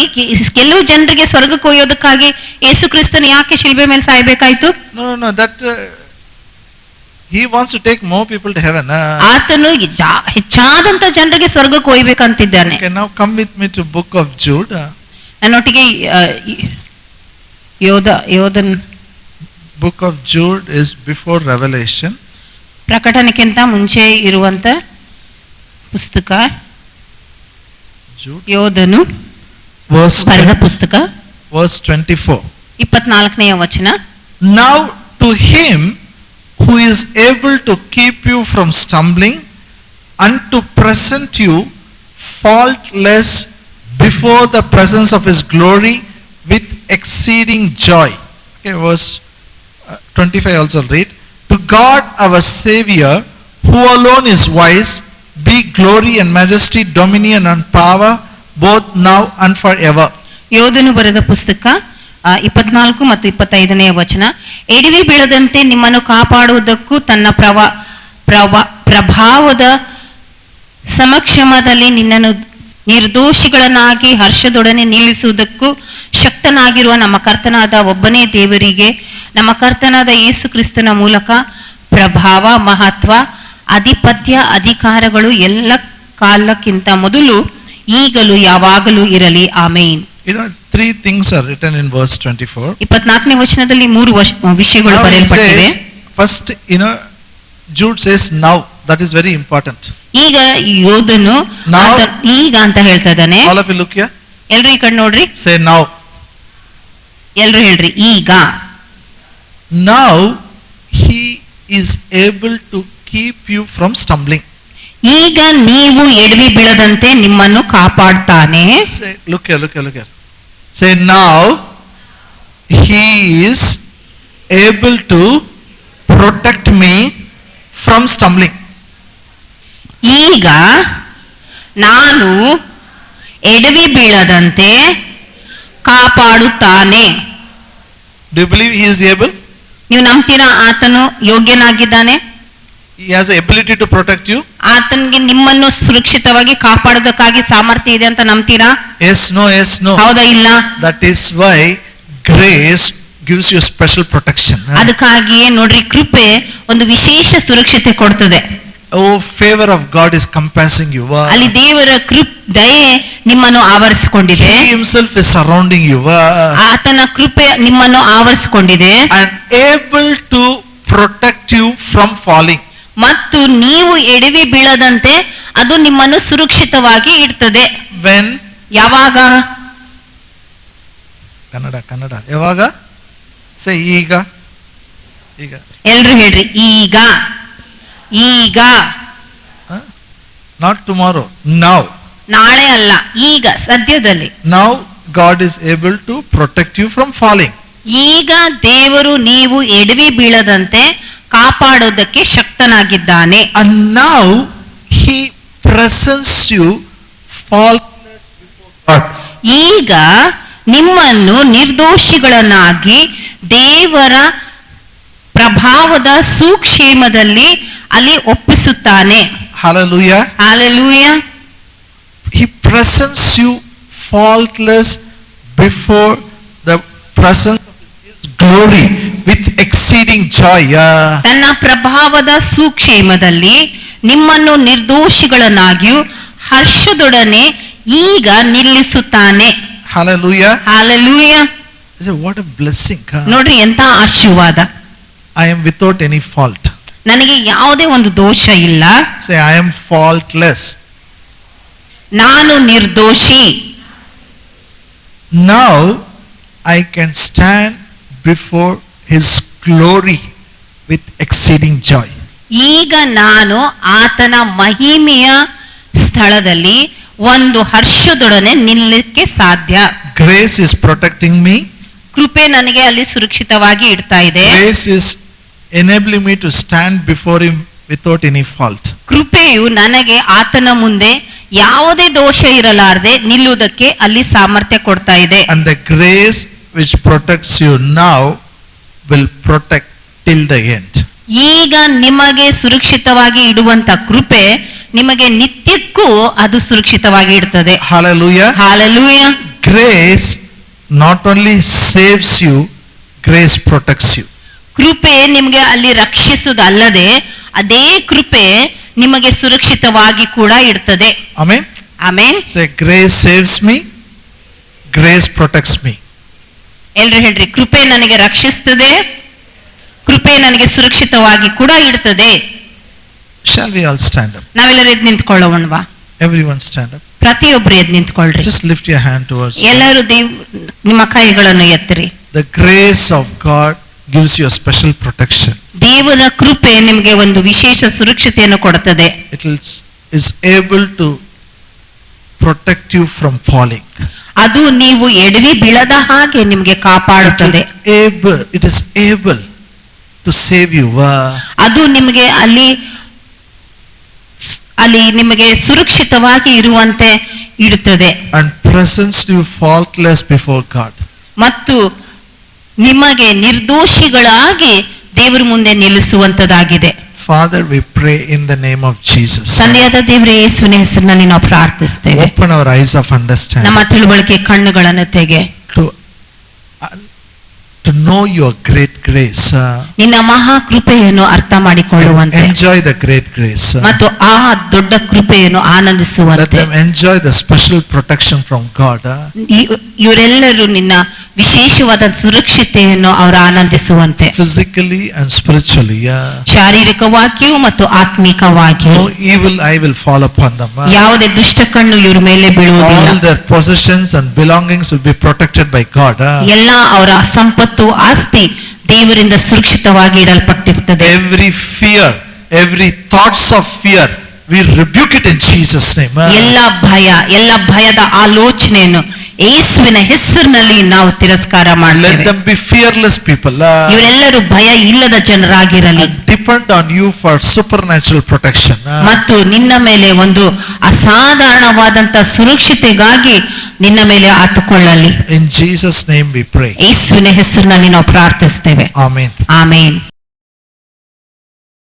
ಕೆಲವು ಜನರಿಗೆ ಸ್ವರ್ಗಕ್ಕೆ ಒಯ್ಯೋದಕ್ಕಾಗಿ ಯೇಸು ಕ್ರಿಸ್ತನ ಯಾಕೆ ಶಿಲ್ಬೆ ಮೇಲೆ ಸಾಯ್ಬೇಕಾಯ್ತು? No, that he wants to take more people to heaven. ಆತನು ಹೆಚ್ಚಾದಂತ ಜನರಿಗೆ ಸ್ವರ್ಗಕ್ಕೆ ಒಯ್ಬೇಕಂತಿದ್ದಾನೆ. Okay, now come with me to book of Jude. ನನ್ನೊಟ್ಟಿಗೆ ಯೋಧನ್ book of Jude is before Revelation. ಪ್ರಕಟಣೆಗಿಂತ ಮುಂಚೆ ಇರುವಂತ ಪುಸ್ತಕ Jude, ಯೋಧನು ಬರೆದ ಪುಸ್ತಕ, verse 24. 24ನೇ ವಚನ. Now to him who is able to keep you from stumbling and to present you faultless before the presence of his glory with exceeding joy. Okay, verse 25 also read. To God our Savior, who alone is wise, be glory and majesty, dominion and power, both now and forever. ಯೋಧನು ಬರೆದ ಪುಸ್ತಕ 24 ಮತ್ತು 25ನೇ ವಚನ. ಎಡವಿ ಬೀಳದಂತೆ ನಿಮ್ಮನ್ನು ಕಾಪಾಡುವುದಕ್ಕೂ ತನ್ನ ಪ್ರಭಾವದ ಸಮಕ್ಷಮದಲ್ಲಿ ನಿನ್ನನ್ನು ನಿರ್ದೋಷಿಗಳನ್ನಾಗಿ ಹರ್ಷದೊಡನೆ ನಿಲ್ಲಿಸುವುದಕ್ಕೂ ಶಕ್ತನಾಗಿರುವ ನಮ್ಮ ಕರ್ತನಾದ ಒಬ್ಬನೇ ದೇವರಿಗೆ, ನಮ್ಮ ಕರ್ತನಾದ ಯೇಸು ಕ್ರಿಸ್ತನ ಮೂಲಕ ಪ್ರಭಾವ, ಮಹತ್ವ, ಅಧಿಪತ್ಯ, ಅಧಿಕಾರಗಳು ಎಲ್ಲ ಕಾಲಕ್ಕಿಂತ ಮೊದಲು ಈಗಲೂ ಯಾವಾಗಲೂ ಇರಲಿ. ಆಮೇನ್. Three things are written in verse 24. 24ನೇ ವಚನದಲ್ಲಿ 3 ವಿಷಯಗಳು ಬರೆಯಲ್ಪಟ್ಟಿವೆ. First, Jude says now. That is very important. ಈಗ ಯೋಧನು ಈಗ ಅಂತ ಹೇಳ್ತಾ ಇದ್ದಾನೆ. All of you look here. ಎಲ್ರು ಈ ಕಡೆ ನೋಡ್ರಿ. Say now. ಎಲ್ರು ಹೇಳ್ರಿ ಈಗ. Now he is able to keep you from stumbling. ಈಗ ನೀವು ಎಡವಿ ಬೀಳದಂತೆ ನಿಮ್ಮನ್ನು ಕಾಪಾಡ್ತಾನೆ. Say, look here. Say now he is able to protect me from stumbling. ಈಗ ನಾನು ಎಡವಿ ಬೀಳದಂತೆ ಕಾಪಾಡುತ್ತಾನೆ. Do you believe he is able? ನೀವು ನಂಬ್ತೀರಾ ಆತನು ಯೋಗ್ಯನಾಗಿದ್ದಾನೆ? He has the ability to protect you. ಆತನಿಗೆ ನಿಮ್ಮನ್ನು ಸುರಕ್ಷಿತವಾಗಿ ಕಾಪಾಡೋದಕ್ಕಾಗಿ ಸಾಮರ್ಥ್ಯ ಇದೆ ಅಂತ ನಂಬ್ತೀರಾ? Yes, no. ಹೌದಾ ಇಲ್ಲ? That is why grace gives you special protection. ಅದಕ್ಕಾಗಿಯೇ ನೋಡ್ರಿ ಕೃಪೆ ಒಂದು ವಿಶೇಷ ಸುರಕ್ಷತೆ ಕೊಡ್ತದೆ. Oh, favor of God is compassing you. ಅಲ್ಲಿ ದೇವರ ದಯೆ ನಿಮ್ಮನ್ನು ಆವರಿಸಿಕೊಂಡಿದೆ. He himself is surrounding you. ಆತನ ಕೃಪೆ ನಿಮ್ಮನ್ನು ಆವರಿಸಿಕೊಂಡಿದೆ. And able to protect you from falling. ಮತ್ತು ನೀವು ಎಡವಿ ಬೀಳದಂತೆ ಅದು ನಿಮ್ಮನ್ನು ಸುರಕ್ಷಿತವಾಗಿ ಇಡ್ತದೆ. When? ಯಾವಾಗ? ಕನ್ನಡ ಯಾವಾಗ? ಸೇ ಈಗ. ಎಲ್ರು ಹೇಳ್ರಿ ಈಗ. Not tomorrow, now. ನಾಳೆ ಅಲ್ಲ, ಈಗ ಸದ್ಯದಲ್ಲಿ. Now God is able to protect you from falling. ಈಗ ದೇವರು ನೀವು ಎಡವಿ ಬೀಳದಂತೆ ಕಾಪಾಡೋದಕ್ಕೆ ಶಕ್ತನಾಗಿದ್ದಾನೆ. And now he presents you faultless before God. ಈಗ ನಿಮ್ಮನ್ನು ನಿರ್ದೋಷಿಗಳನ್ನಾಗಿ ದೇವರ ಪ್ರಭಾವದ ಸುಕ್ಷೇಮದಲ್ಲಿ ಅಲ್ಲಿ ಒಪ್ಪಿಸುತ್ತಾನೆ. Hallelujah. Hallelujah. He presents you faultless before the presence of his glory with exceeding joy. ತನ್ನ ಪ್ರಭಾವದ ಸುಕ್ಷೇಮದಲ್ಲಿ ನಿಮ್ಮನ್ನು ನಿರ್ದೋಷಿಗಳನ್ನಾಗಿಯೂ ಹರ್ಷದೊಡನೆ ಈಗ ನಿಲ್ಲಿಸುತ್ತಾನೆ. Hallelujah. Hallelujah. What a blessing. ನೋಡ್ರಿ ಎಂತ ಆಶೀರ್ವಾದ. I am without any fault. ನನಗೆ ಯಾವುದೇ ಒಂದು ದೋಷ ಇಲ್ಲ. Say, I am faultless. ನಾನು ನಿರ್ದೋಷಿ. Now I can stand before his glory with exceeding joy. ಈಗ ನಾನು ಆತನ ಮಹಿಮೆಯ ಸ್ಥಳದಲ್ಲಿ ಒಂದು ಹರ್ಷದೊಡನೆ ನಿಲ್ಲಕ್ಕೆ ಸಾಧ್ಯ. Grace is protecting me. ಕೃಪೆ ನನಗೆ ಅಲ್ಲಿ ಸುರಕ್ಷಿತವಾಗಿ ಇಡ್ತಾ ಇದೆ. Grace is enabling me to stand before him without any fault. ಕೃಪೆಯು ನನಗೆ ಆತನ ಮುಂದೆ ಯಾವುದೇ ದೋಷ ಇರಲಾರದೆ ನಿಲ್ಲುವುದಕ್ಕೆ ಅಲ್ಲಿ ಸಾಮರ್ಥ್ಯ ಕೊಡ್ತಾ ಇದೆ. And the grace which protects you now will protect till the end. ಈಗ ನಿಮಗೆ ಸುರಕ್ಷಿತವಾಗಿ ಇಡುವಂತ ಕೃಪೆ ನಿಮಗೆ ನಿತ್ಯಕ್ಕೂ ಅದು ಸುರಕ್ಷಿತವಾಗಿ ಇಡ್ತದೆ. Hallelujah. Hallelujah. Grace not only saves you, grace protects you. ಕೃಪೆ ನಿಮಗೆ ಅಲ್ಲಿ ರಕ್ಷಿಸುವುದಲ್ಲದೆ ಅದೇ ಕೃಪೆ ನಿಮಗೆ ಸುರಕ್ಷಿತವಾಗಿ ಕೂಡ ಇಡ್ತದೆ. Amen. Amen. Say, grace saves me, grace protects me. ಎಲ್ರು ಹೇಳ್ರಿ, ಕೃಪೆ ನನಗೆ ರಕ್ಷಿಸ್ತದೆ, ಕೃಪೆ ನನಗೆ ಸುರಕ್ಷಿತವಾಗಿ ಕೂಡ ಇಡ್ತದೆ. Shall we all stand up? ನಾವೆಲ್ಲರೂ ಎದ್ದು ನಿಂತ್ಕೊಳ್ಳೋಣವಾ? Everyone stand up. ಪ್ರತಿಯೊಬ್ಬರು ಎದ್ದು ನಿಂತ್ಕೊಳ್ರಿ. Just lift your hand towards God. ಎಲ್ಲರೂ ನಿಮ್ಮ ಕೈಗಳನ್ನು ಎತ್ತಿರಿ. The grace of God gives you a special protection. ದೇವರ ಕೃಪೆ ನಿಮಗೆ ಒಂದು ವಿಶೇಷ ಸುರಕ್ಷತೆಯನ್ನು ಕೊಡುತ್ತದೆ. It is able to protect you from falling. ಅದು ನೀವು ಎಡವಿ ಬೀಳದ ಹಾಗೆ ನಿಮಗೆ ಕಾಪಾಡುತ್ತದೆ. It is able to save you. ಅದು ನಿಮಗೆ ಅಲ್ಲಿ ನಿಮಗೆ ಸುರಕ್ಷಿತವಾಗಿ ಇರುವಂತೆ ಇಡುತ್ತದೆ. And presents you faultless before God. ಮತ್ತು ನಿಮಗೆ ನಿರ್ದೋಷಿಗಳಾಗಿ ದೇವರ ಮುಂದೆ ನಿಲ್ಲಿಸುವಂತದಾಗಿದೆ. Father, we pray in the name of Jesus. ತಂದೆಯಾದ ದೇವರೇ, ಯೇಸುವಿನ ಹೆಸರಿನಲ್ಲಿ ನಾವು ಪ್ರಾರ್ಥಿಸ್ತೇವೆ. Open our eyes of understanding. ನಮ್ಮ ತಿಳುವಳಿಕೆ ಕಣ್ಣುಗಳನ್ನು ತೆಗೆ. To know your great grace. ನಿನ್ನ ಮಹಾ ಕೃಪೆಯನ್ನು ಅರ್ಥ ಮಾಡಿಕೊಳ್ಳುವಂತೆ. Enjoy the great grace. ಮತ್ತು ಆ ದೊಡ್ಡ ಕೃಪೆಯನ್ನು ಆನಂದಿಸುವಂತೆ. Let them enjoy the special protection from God. ಇವರೆಲ್ಲರೂ ನಿನ್ನ ವಿಶೇಷವಾದ ಸುರಕ್ಷತೆಯನ್ನು ಅವರು ಆನಂದಿಸುವಂತೆ. Physically and spiritually. ಶಾರೀರಿಕವಾಗಿಯೂ ಮತ್ತು ಆತ್ಮಿಕವಾಗಿಯೂ. No evil eye will fall upon them. ಯಾವುದೇ ದುಷ್ಟ ಕಣ್ಣು ಇವರ ಮೇಲೆ ಬೀಳುವುದಿಲ್ಲ. All their possessions and belongings will be protected by God. ಎಲ್ಲ ಅವರ ಸಂಪತ್ತು ಆಸ್ತಿ ದೇವರಿಂದ ಸುರಕ್ಷಿತವಾಗಿ ಇಡಲ್ಪಟ್ಟಿರುತ್ತದೆ. Every fear, every thoughts of fear, we rebuke it in Jesus' name. ಎಲ್ಲ ಭಯದ ಆಲೋಚನೆಯನ್ನು ಯೇಸುವಿನ ಹೆಸರಿನಲ್ಲಿ ನಾವು ತಿರಸ್ಕಾರ Let ಮಾಡ್ತೇವೆ. them be fearless people. ಇವರೆಲ್ಲರೂ ಭಯ ಇಲ್ಲದ ಜನರಾಗಿರಲಿ. Depend on you for supernatural protection. ಮತ್ತು ನಿನ್ನ ಮೇಲೆ ಒಂದು ಅಸಾಧಾರಣವಾದಂತ ಸುರಕ್ಷತೆಗಾಗಿ ನಿನ್ನ ಮೇಲೆ ಆತುಕೊಳ್ಳಲಿ. In Jesus' name we pray. ಯೇಸುವಿನ ಹೆಸರಿನಲ್ಲಿ ನಾವು ಪ್ರಾರ್ಥಿಸ್ತೇವೆ. Amen. ಆಮೆನ್.